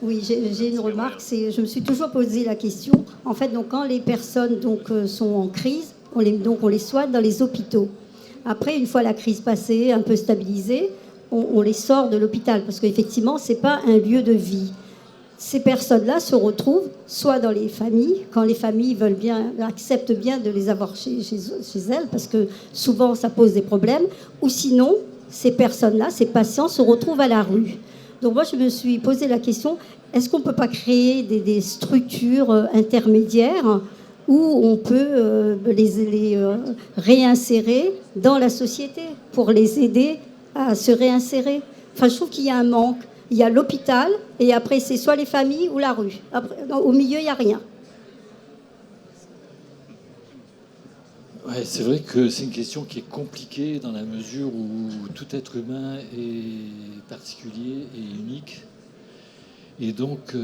oui, j'ai une remarque. Je me suis toujours posé la question. En fait, donc, quand les personnes sont en crise, on les soigne dans les hôpitaux. Après, une fois la crise passée, un peu stabilisée, on les sort de l'hôpital parce qu'effectivement, ce n'est pas un lieu de vie. Ces personnes-là se retrouvent soit dans les familles, quand les familles acceptent bien de les avoir chez elles, parce que souvent ça pose des problèmes, ou sinon, ces personnes-là, ces patients se retrouvent à la rue. Donc moi, je me suis posé la question, est-ce qu'on ne peut pas créer des structures intermédiaires où on peut les réinsérer dans la société pour les aider à se réinsérer. Enfin, je trouve qu'il y a un manque. Il y a l'hôpital, et après, c'est soit les familles ou la rue. Après, au milieu, il n'y a rien. Ouais, c'est vrai que c'est une question qui est compliquée dans la mesure où tout être humain est particulier et unique. Et donc,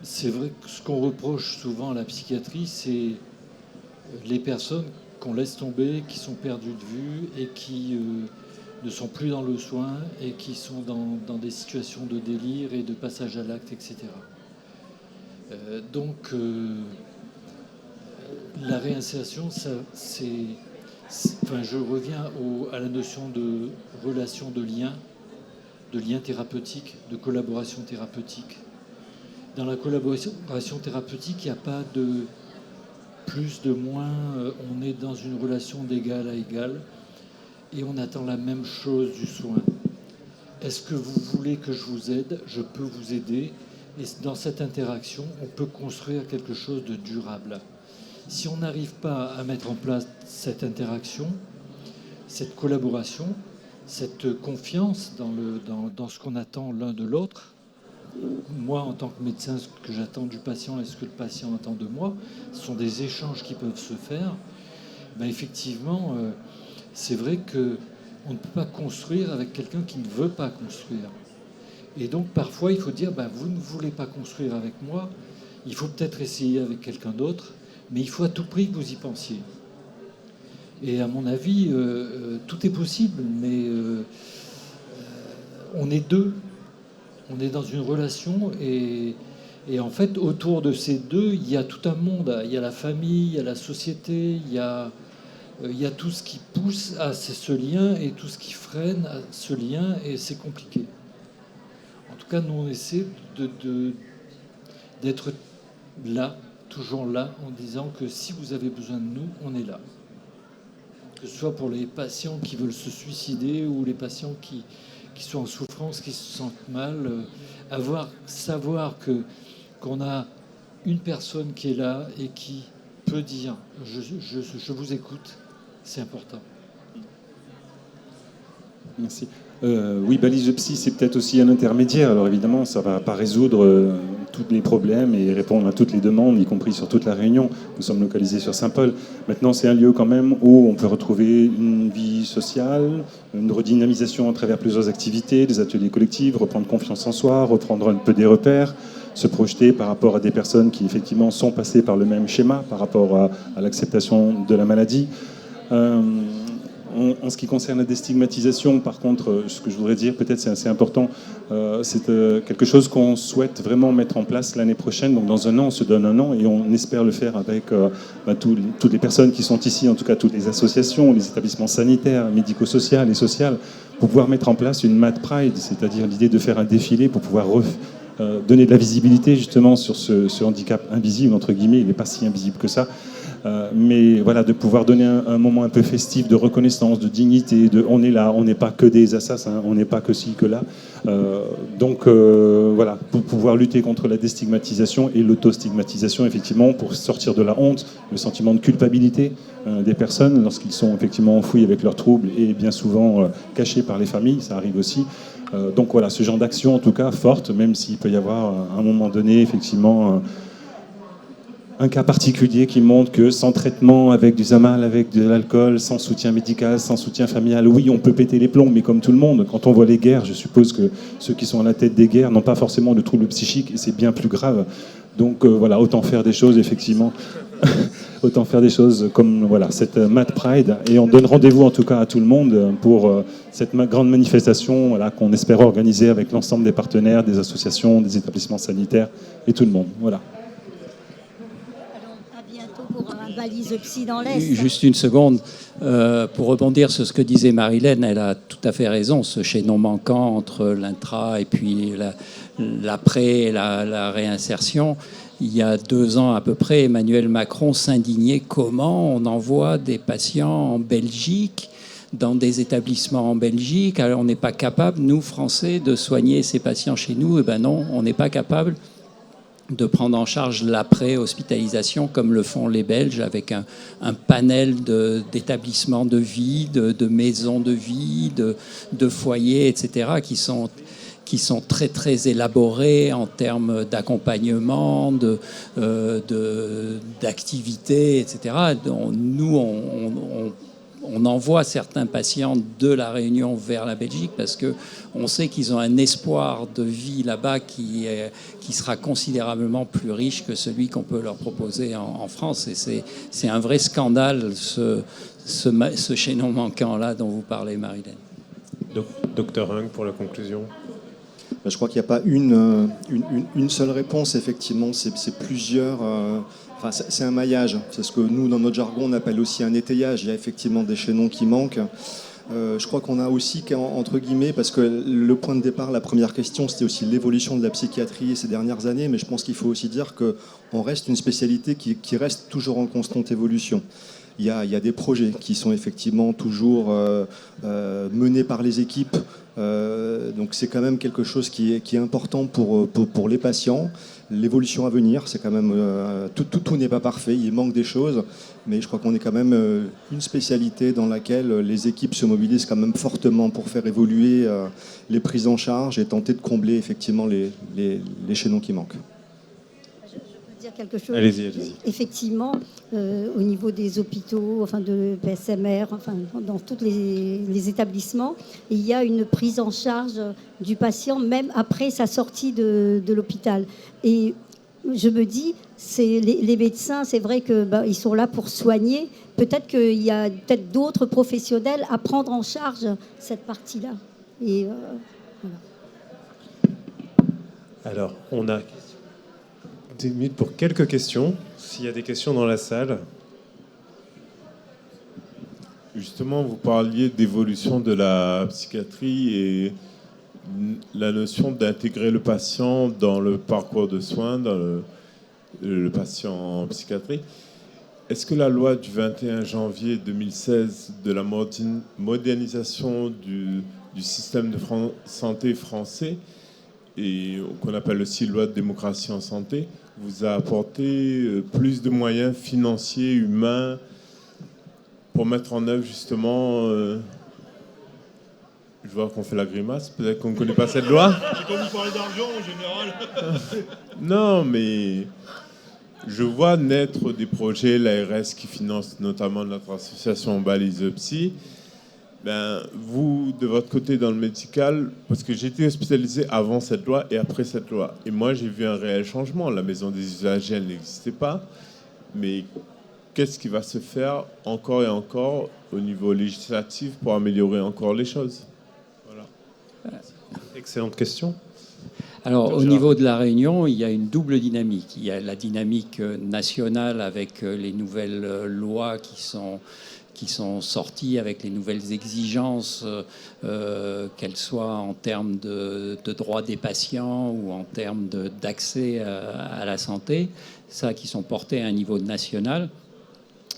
c'est vrai que ce qu'on reproche souvent à la psychiatrie, c'est les personnes qu'on laisse tomber, qui sont perdues de vue et qui ne sont plus dans le soin et qui sont dans des situations de délire et de passage à l'acte, etc. La réinsertion, je reviens à la notion de relation de lien thérapeutique, de collaboration thérapeutique. Dans la collaboration thérapeutique, il n'y a pas de plus, de moins, on est dans une relation d'égal à égal et on attend la même chose du soin. Est-ce que vous voulez que je vous aide? Je peux vous aider. Et dans cette interaction, on peut construire quelque chose de durable. Si on n'arrive pas à mettre en place cette interaction, cette collaboration, cette confiance dans ce qu'on attend l'un de l'autre, moi, en tant que médecin, ce que j'attends du patient et ce que le patient attend de moi, ce sont des échanges qui peuvent se faire. Effectivement, c'est vrai qu'on ne peut pas construire avec quelqu'un qui ne veut pas construire. Et donc, parfois, il faut dire, vous ne voulez pas construire avec moi, il faut peut-être essayer avec quelqu'un d'autre, mais il faut à tout prix que vous y pensiez. Et à mon avis, tout est possible, mais on est deux. On est dans une relation et en fait, autour de ces deux, il y a tout un monde. Il y a la famille, il y a la société, il y a tout ce qui pousse à ce lien et tout ce qui freine à ce lien, et c'est compliqué. En tout cas, nous, on essaie d'être là, toujours là, en disant que si vous avez besoin de nous, on est là. Que ce soit pour les patients qui veulent se suicider ou les patients qui sont en souffrance, qui se sentent mal, savoir qu'on a une personne qui est là et qui peut dire je vous écoute, c'est important. Merci. Oui, Balise Psy, c'est peut-être aussi un intermédiaire. Alors évidemment, ça ne va pas résoudre tous les problèmes et répondre à toutes les demandes, y compris sur toute la Réunion. Nous sommes localisés sur Saint-Paul. Maintenant, c'est un lieu quand même où on peut retrouver une vie sociale, une redynamisation à travers plusieurs activités, des ateliers collectifs, reprendre confiance en soi, reprendre un peu des repères, se projeter par rapport à des personnes qui effectivement sont passées par le même schéma, par rapport à l'acceptation de la maladie. En ce qui concerne la déstigmatisation, par contre, ce que je voudrais dire, peut-être c'est assez important, c'est quelque chose qu'on souhaite vraiment mettre en place l'année prochaine. Donc dans un an, on se donne un an et on espère le faire avec toutes les personnes qui sont ici, en tout cas toutes les associations, les établissements sanitaires, médico-sociaux et sociaux, pour pouvoir mettre en place une Mad Pride, c'est-à-dire l'idée de faire un défilé pour pouvoir donner de la visibilité justement sur ce handicap invisible, entre guillemets, il n'est pas si invisible que ça. Mais voilà, de pouvoir donner un moment un peu festif de reconnaissance, de dignité, on est là, on n'est pas que des assassins, on n'est pas que ci, que là. Donc voilà, pour pouvoir lutter contre la déstigmatisation et l'autostigmatisation, effectivement, pour sortir de la honte, le sentiment de culpabilité des personnes lorsqu'ils sont effectivement enfouis avec leurs troubles et bien souvent cachés par les familles, ça arrive aussi. Donc voilà, ce genre d'action, en tout cas, forte, même s'il peut y avoir à un moment donné, effectivement, un cas particulier qui montre que sans traitement, avec du Zamal, avec de l'alcool, sans soutien médical, sans soutien familial, oui, on peut péter les plombs, mais comme tout le monde, quand on voit les guerres, je suppose que ceux qui sont à la tête des guerres n'ont pas forcément de troubles psychiques, et c'est bien plus grave. Donc voilà, autant faire des choses, effectivement, autant faire des choses comme voilà, cette Mad Pride, et on donne rendez-vous en tout cas à tout le monde pour cette grande manifestation voilà, qu'on espère organiser avec l'ensemble des partenaires, des associations, des établissements sanitaires, et tout le monde. Voilà. Pour un balise psy dans l'Est. Juste une seconde, pour rebondir sur ce que disait Marilène, elle a tout à fait raison, ce chaînon manquant entre l'intra et puis l'après, la réinsertion. Il y a 2 ans à peu près, Emmanuel Macron s'indignait comment on envoie des patients en Belgique, dans des établissements en Belgique, alors on n'est pas capable, nous Français, de soigner ces patients chez nous. Eh ben non, on n'est pas capable de prendre en charge l'après-hospitalisation comme le font les Belges avec un panel d'établissements de vie, de maisons de vie, de foyers, etc., qui sont très très élaborés en termes d'accompagnement, d'activité, etc. Donc, nous, on envoie certains patients de la Réunion vers la Belgique parce qu'on sait qu'ils ont un espoir de vie là-bas qui sera considérablement plus riche que celui qu'on peut leur proposer en France. Et c'est un vrai scandale, ce chaînon manquant-là dont vous parlez, Marilène. Docteur Hung, pour la conclusion. Je crois qu'il n'y a pas une seule réponse, effectivement, c'est plusieurs... Enfin, c'est un maillage, c'est ce que nous, dans notre jargon, on appelle aussi un étayage. Il y a effectivement des chaînons qui manquent. Je crois qu'on a aussi, entre guillemets, parce que le point de départ, la première question, c'était aussi l'évolution de la psychiatrie ces dernières années, mais je pense qu'il faut aussi dire qu'on reste une spécialité qui reste toujours en constante évolution. Il y a des projets qui sont effectivement toujours menés par les équipes. Donc c'est quand même quelque chose qui est important pour les patients. L'évolution à venir, c'est quand même... tout n'est pas parfait, il manque des choses, mais je crois qu'on est quand même une spécialité dans laquelle les équipes se mobilisent quand même fortement pour faire évoluer les prises en charge et tenter de combler effectivement les chaînons qui manquent. Dire quelque chose. Allez-y. Effectivement, au niveau des hôpitaux, enfin de PSMR, enfin dans tous les établissements, il y a une prise en charge du patient même après sa sortie de l'hôpital. Et je me dis, les médecins, c'est vrai que ils sont là pour soigner. Peut-être qu'il y a d'autres professionnels à prendre en charge cette partie-là. Et voilà. Alors, on a 10 minutes pour quelques questions. S'il y a des questions dans la salle. Justement, vous parliez d'évolution de la psychiatrie et la notion d'intégrer le patient dans le parcours de soins, dans le patient en psychiatrie. Est-ce que la loi du 21 janvier 2016 de la modernisation du système de santé français, et qu'on appelle aussi loi de démocratie en santé, vous a apporté plus de moyens financiers, humains, pour mettre en œuvre justement... je vois qu'on fait la grimace, peut-être qu'on ne connaît pas cette loi. C'est comme vous parlez d'argent en général. Non, mais je vois naître des projets, l'ARS qui finance notamment notre association Balise Psy. Ben, vous, de votre côté dans le médical, parce que j'ai été hospitalisé avant cette loi et après cette loi. Et moi, j'ai vu un réel changement. La maison des usagers, elle n'existait pas. Mais qu'est-ce qui va se faire encore et encore au niveau législatif pour améliorer encore les choses? Voilà. Excellente question. Alors, au niveau de la Réunion, il y a une double dynamique. Il y a la dynamique nationale avec les nouvelles lois qui sont sorties, avec les nouvelles exigences, qu'elles soient en termes de droits des patients ou en termes d'accès à la santé, ça qui sont portées à un niveau national.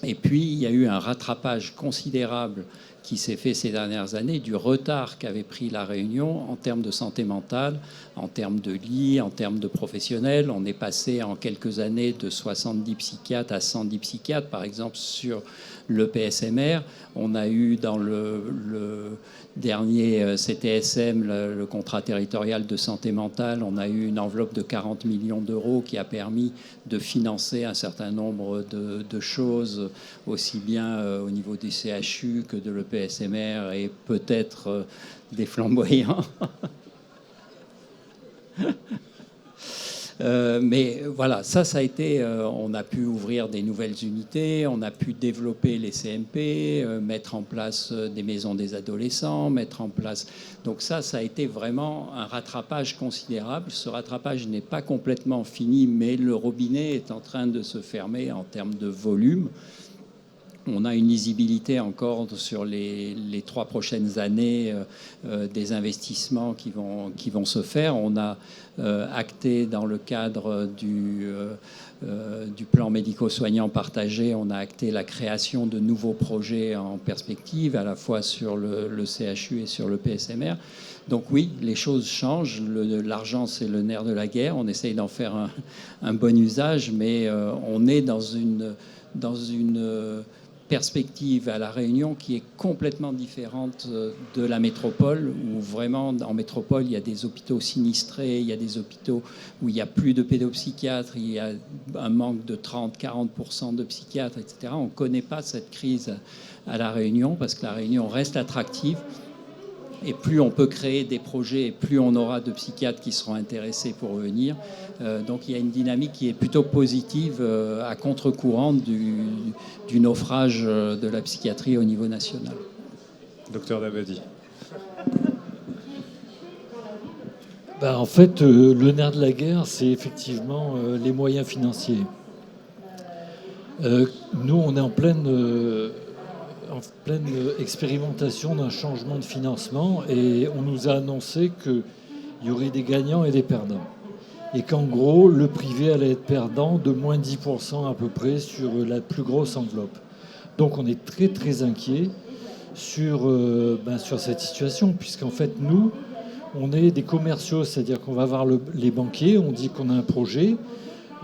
Et puis, il y a eu un rattrapage considérable qui s'est fait ces dernières années du retard qu'avait pris la Réunion en termes de santé mentale, en termes de lits, en termes de professionnels. On est passé en quelques années de 70 psychiatres à 110 psychiatres, par exemple, sur le PSMR. On a eu dans le dernier CTSM, le contrat territorial de santé mentale, on a eu une enveloppe de 40 millions d'euros qui a permis de financer un certain nombre de choses, aussi bien au niveau des CHU que de l'EPSMR et peut-être des flamboyants. Mais voilà, ça a été... on a pu ouvrir des nouvelles unités, on a pu développer les CMP, mettre en place des maisons des adolescents, mettre en place... Donc ça a été vraiment un rattrapage considérable. Ce rattrapage n'est pas complètement fini, mais le robinet est en train de se fermer en termes de volume. On a une lisibilité encore sur les 3 prochaines années des investissements qui vont se faire. On a acté dans le cadre du plan médico-soignant partagé, on a acté la création de nouveaux projets en perspective, à la fois sur le CHU et sur le PSMR. Donc oui, les choses changent. L'argent, c'est le nerf de la guerre. On essaye d'en faire un bon usage, mais on est dans une perspective à La Réunion qui est complètement différente de la métropole, où vraiment en métropole il y a des hôpitaux sinistrés, il y a des hôpitaux où il n'y a plus de pédopsychiatres, il y a un manque de 30-40% de psychiatres, etc. On ne connaît pas cette crise à La Réunion parce que La Réunion reste attractive. Et plus on peut créer des projets, et plus on aura de psychiatres qui seront intéressés pour venir. Donc il y a une dynamique qui est plutôt positive à contre-courant du naufrage de la psychiatrie au niveau national. Docteur Dabadi. En fait, le nerf de la guerre, c'est effectivement les moyens financiers. Nous, on est en pleine expérimentation d'un changement de financement et on nous a annoncé qu'il y aurait des gagnants et des perdants. Et qu'en gros, le privé allait être perdant de moins 10% à peu près sur la plus grosse enveloppe. Donc on est très très inquiet sur cette situation, puisqu'en fait, nous, on est des commerciaux, c'est-à-dire qu'on va voir les banquiers, on dit qu'on a un projet,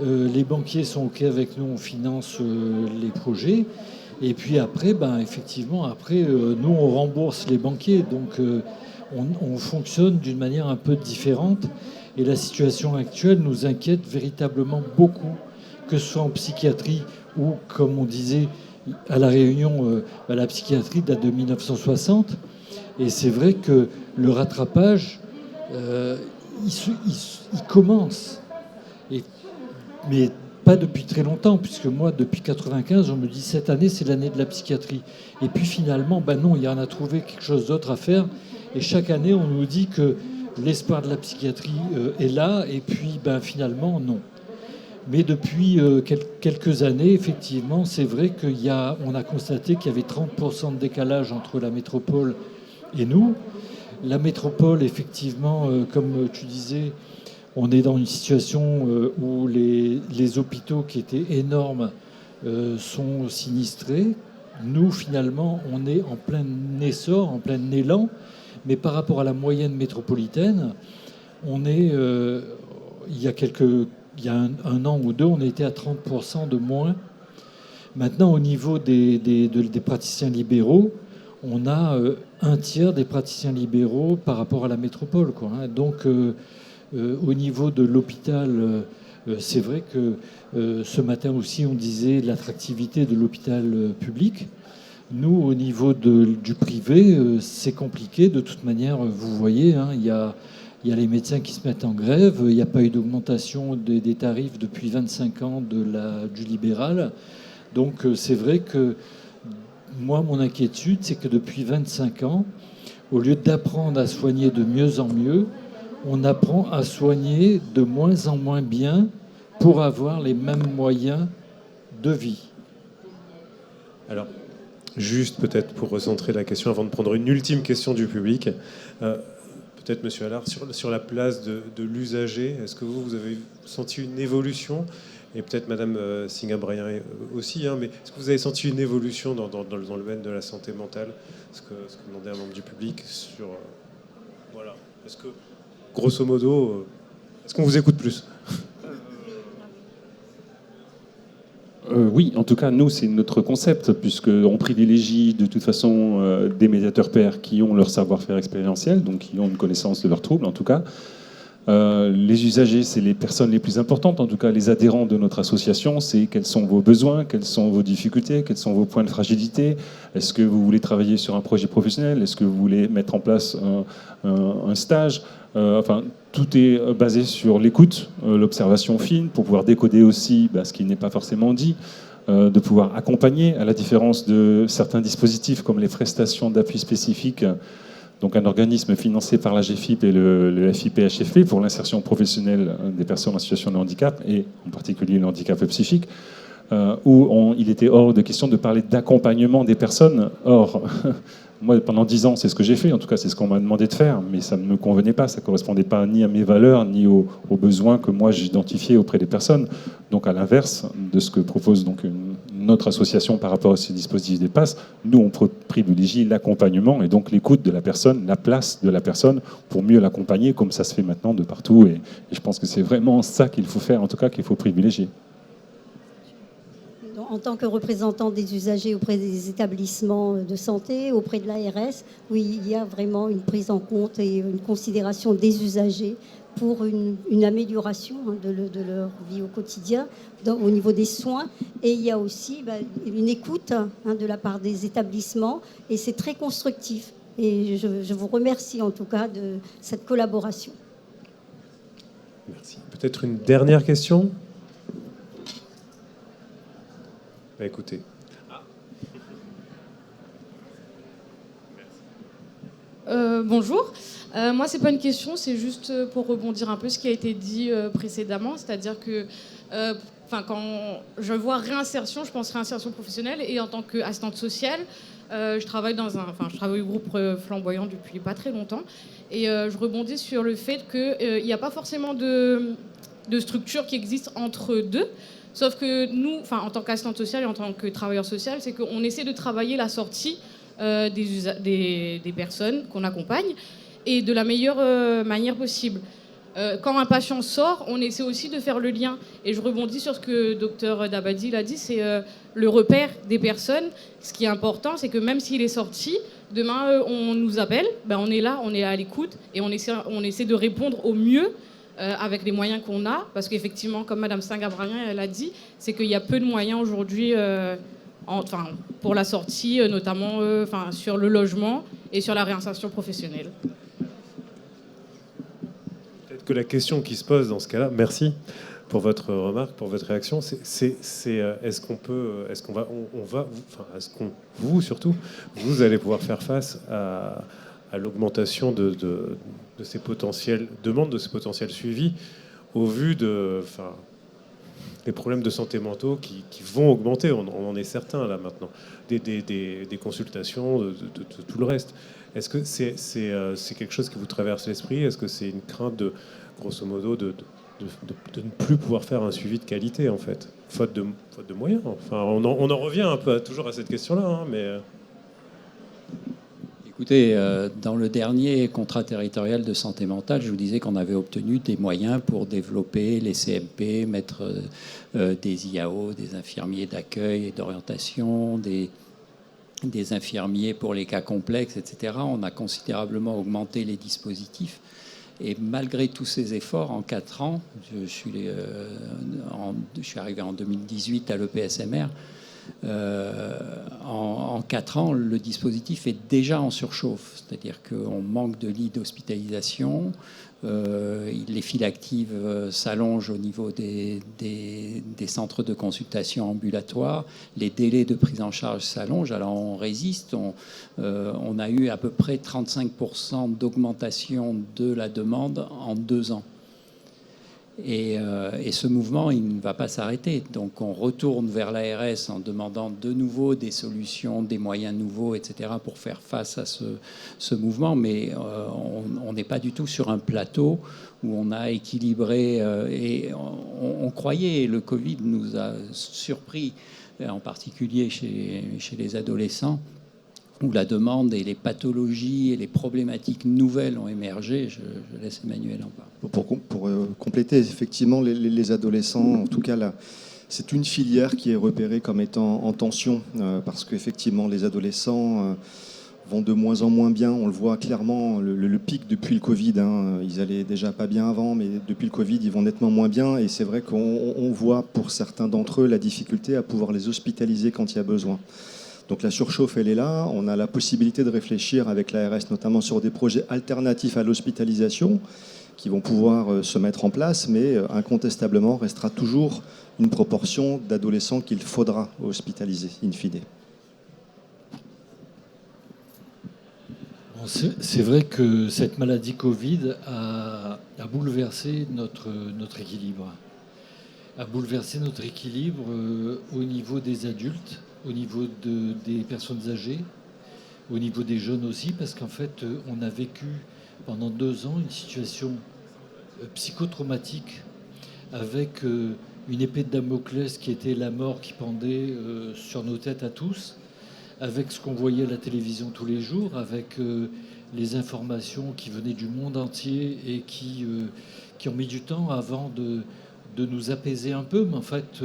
les banquiers sont OK avec nous, on finance les projets. Et puis après, effectivement, nous, on rembourse les banquiers. Donc, on fonctionne d'une manière un peu différente. Et la situation actuelle nous inquiète véritablement beaucoup, que ce soit en psychiatrie ou, comme on disait, à La Réunion, la psychiatrie date de 1960. Et c'est vrai que le rattrapage, il commence. Mais pas depuis très longtemps, puisque moi, depuis 1995, on me dit cette année, c'est l'année de la psychiatrie. Et puis finalement, non, il y en a trouvé quelque chose d'autre à faire. Et chaque année, on nous dit que l'espoir de la psychiatrie est là, et puis finalement, non. Mais depuis quelques années, effectivement, c'est vrai qu'on a constaté qu'il y avait 30% de décalage entre la métropole et nous. La métropole, effectivement, comme tu disais, on est dans une situation où les hôpitaux qui étaient énormes sont sinistrés. Nous, finalement, on est en plein essor, en plein élan. Mais par rapport à la moyenne métropolitaine, il y a un an ou deux, on était à 30% de moins. Maintenant, au niveau des praticiens libéraux, on a un tiers des praticiens libéraux par rapport à la métropole, quoi, hein. Donc, au niveau de l'hôpital, c'est vrai que ce matin aussi, on disait l'attractivité de l'hôpital public. Nous, au niveau du privé, c'est compliqué. De toute manière, vous voyez, hein, il y a les médecins qui se mettent en grève. Il n'y a pas eu d'augmentation des tarifs depuis 25 ans du libéral. Donc c'est vrai que moi, mon inquiétude, c'est que depuis 25 ans, au lieu d'apprendre à soigner de mieux en mieux, on apprend à soigner de moins en moins bien pour avoir les mêmes moyens de vie. Alors, juste peut-être pour recentrer la question, avant de prendre une ultime question du public, peut-être Monsieur Allard, sur la place de l'usager, est-ce que vous avez senti une évolution? Et peut-être Madame Singabrian aussi, hein, mais est-ce que vous avez senti une évolution dans le domaine de la santé mentale? Ce que demandait un membre du public sur... voilà. Est-ce que, grosso modo, est-ce qu'on vous écoute plus? Oui, en tout cas, nous, c'est notre concept, puisqu'on privilégie de toute façon des médiateurs pairs qui ont leur savoir-faire expérientiel, donc qui ont une connaissance de leurs troubles, en tout cas. Les usagers, c'est les personnes les plus importantes, en tout cas les adhérents de notre association, c'est quels sont vos besoins, quelles sont vos difficultés, quels sont vos points de fragilité. Est-ce que vous voulez travailler sur un projet professionnel? Est-ce que vous voulez mettre en place un stage? Enfin, tout est basé sur l'écoute, l'observation fine, pour pouvoir décoder aussi ce qui n'est pas forcément dit, de pouvoir accompagner, à la différence de certains dispositifs comme les prestations d'appui spécifiques, donc un organisme financé par la GFIP et le FIPHFP pour l'insertion professionnelle des personnes en situation de handicap, et en particulier le handicap psychique, où il était hors de question de parler d'accompagnement des personnes. Or, moi, pendant 10 ans, c'est ce que j'ai fait, en tout cas c'est ce qu'on m'a demandé de faire, mais ça ne me convenait pas, ça ne correspondait pas ni à mes valeurs, ni aux besoins que moi j'identifiais auprès des personnes. Donc à l'inverse de ce que propose donc notre association par rapport à ces dispositifs d'EPAS, nous on privilégie l'accompagnement et donc l'écoute de la personne, la place de la personne pour mieux l'accompagner, comme ça se fait maintenant de partout, et je pense que c'est vraiment ça qu'il faut faire, en tout cas qu'il faut privilégier. En tant que représentant des usagers auprès des établissements de santé, auprès de l'ARS, oui, il y a vraiment une prise en compte et une considération des usagers pour une amélioration de leur vie au quotidien, au niveau des soins. Et il y a aussi une écoute de la part des établissements, et c'est très constructif. Et je vous remercie en tout cas de cette collaboration. Merci. Peut-être une dernière question? Écoutez. Bonjour. Moi, c'est pas une question, c'est juste pour rebondir un peu ce qui a été dit précédemment, c'est-à-dire que quand je vois réinsertion, je pense réinsertion professionnelle, et en tant qu'assistante sociale, je travaille au groupe Flamboyant depuis pas très longtemps, et je rebondis sur le fait qu'il n'y a pas forcément de structure qui existe entre deux. Sauf que nous, en tant qu'assistante sociale et en tant que travailleur social, c'est qu'on essaie de travailler la sortie des personnes qu'on accompagne, et de la meilleure manière possible. Quand un patient sort, on essaie aussi de faire le lien. Et je rebondis sur ce que Dr Dabadi l'a dit, c'est le repère des personnes. Ce qui est important, c'est que même s'il est sorti, demain on nous appelle, on est là, on est à l'écoute, et on essaie de répondre au mieux avec les moyens qu'on a, parce qu'effectivement, comme Madame Singabrian elle a dit, c'est qu'il y a peu de moyens aujourd'hui pour la sortie, notamment sur le logement et sur la réinsertion professionnelle. Peut-être que la question qui se pose dans ce cas-là, merci pour votre remarque, pour votre réaction, c'est est-ce que vous surtout, vous allez pouvoir faire face à l'augmentation de ces potentiels demandes, de ces potentiels suivis, au vu des problèmes de santé mentaux qui vont augmenter, on en est certain là maintenant, des consultations, de tout le reste. Est-ce que c'est quelque chose qui vous traverse l'esprit? Est-ce que c'est une crainte grosso modo, de ne plus pouvoir faire un suivi de qualité, en fait, faute de moyens? Enfin, on en revient un peu toujours à cette question-là, mais... Écoutez, dans le dernier contrat territorial de santé mentale, je vous disais qu'on avait obtenu des moyens pour développer les CMP, mettre des IAO, des infirmiers d'accueil et d'orientation, des infirmiers pour les cas complexes, etc. On a considérablement augmenté les dispositifs. Et malgré tous ces efforts, en 4 ans, je suis arrivé en 2018 à l'EPSMR, En 4 ans, le dispositif est déjà en surchauffe, c'est-à-dire qu'on manque de lits d'hospitalisation, les files actives s'allongent au niveau des centres de consultation ambulatoires, les délais de prise en charge s'allongent, alors on résiste, on a eu à peu près 35% d'augmentation de la demande en 2 ans. Et ce mouvement, il ne va pas s'arrêter. Donc on retourne vers l'ARS en demandant de nouveau des solutions, des moyens nouveaux, etc., pour faire face à ce mouvement. Mais on n'est pas du tout sur un plateau où on a équilibré. Et on croyait, le Covid nous a surpris, en particulier chez les adolescents, où la demande et les pathologies et les problématiques nouvelles ont émergé. Je laisse Emmanuel en parler. Pour compléter, effectivement, les adolescents, en tout cas, là, c'est une filière qui est repérée comme étant en tension, parce qu'effectivement, les adolescents vont de moins en moins bien. On le voit clairement, le pic depuis le Covid. Ils allaient déjà pas bien avant, mais depuis le Covid, ils vont nettement moins bien. Et c'est vrai qu'on voit pour certains d'entre eux la difficulté à pouvoir les hospitaliser quand il y a besoin. Donc la surchauffe, elle est là. On a la possibilité de réfléchir avec l'ARS, notamment sur des projets alternatifs à l'hospitalisation qui vont pouvoir se mettre en place, mais incontestablement restera toujours une proportion d'adolescents qu'il faudra hospitaliser, in fine. C'est vrai que cette maladie Covid a bouleversé notre équilibre. A bouleversé notre équilibre au niveau des adultes, au niveau des personnes âgées, au niveau des jeunes aussi, parce qu'en fait, on a vécu pendant 2 ans une situation psychotraumatique avec une épée de Damoclès qui était la mort qui pendait sur nos têtes à tous, avec ce qu'on voyait à la télévision tous les jours, avec les informations qui venaient du monde entier et qui ont mis du temps avant de nous apaiser un peu, mais en fait...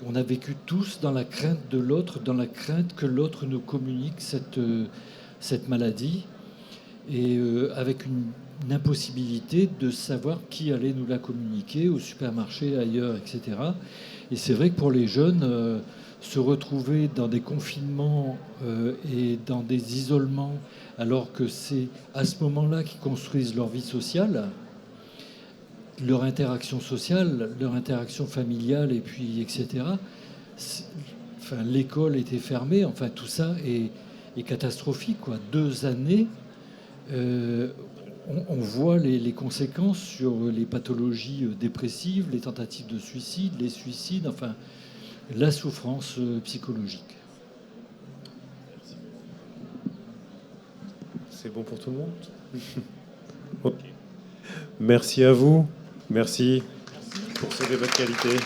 on a vécu tous dans la crainte de l'autre, dans la crainte que l'autre nous communique cette maladie, et avec une impossibilité de savoir qui allait nous la communiquer au supermarché, ailleurs, etc. Et c'est vrai que pour les jeunes, se retrouver dans des confinements et dans des isolements, alors que c'est à ce moment-là qu'ils construisent leur vie sociale, leur interaction sociale, leur interaction familiale, et puis etc. Enfin, l'école était fermée. Enfin, tout ça est catastrophique, quoi. 2 années, on voit les conséquences sur les pathologies dépressives, les tentatives de suicide, les suicides. Enfin, la souffrance psychologique. C'est bon pour tout le monde. Ok. Merci à vous. Merci pour ce débat de qualité.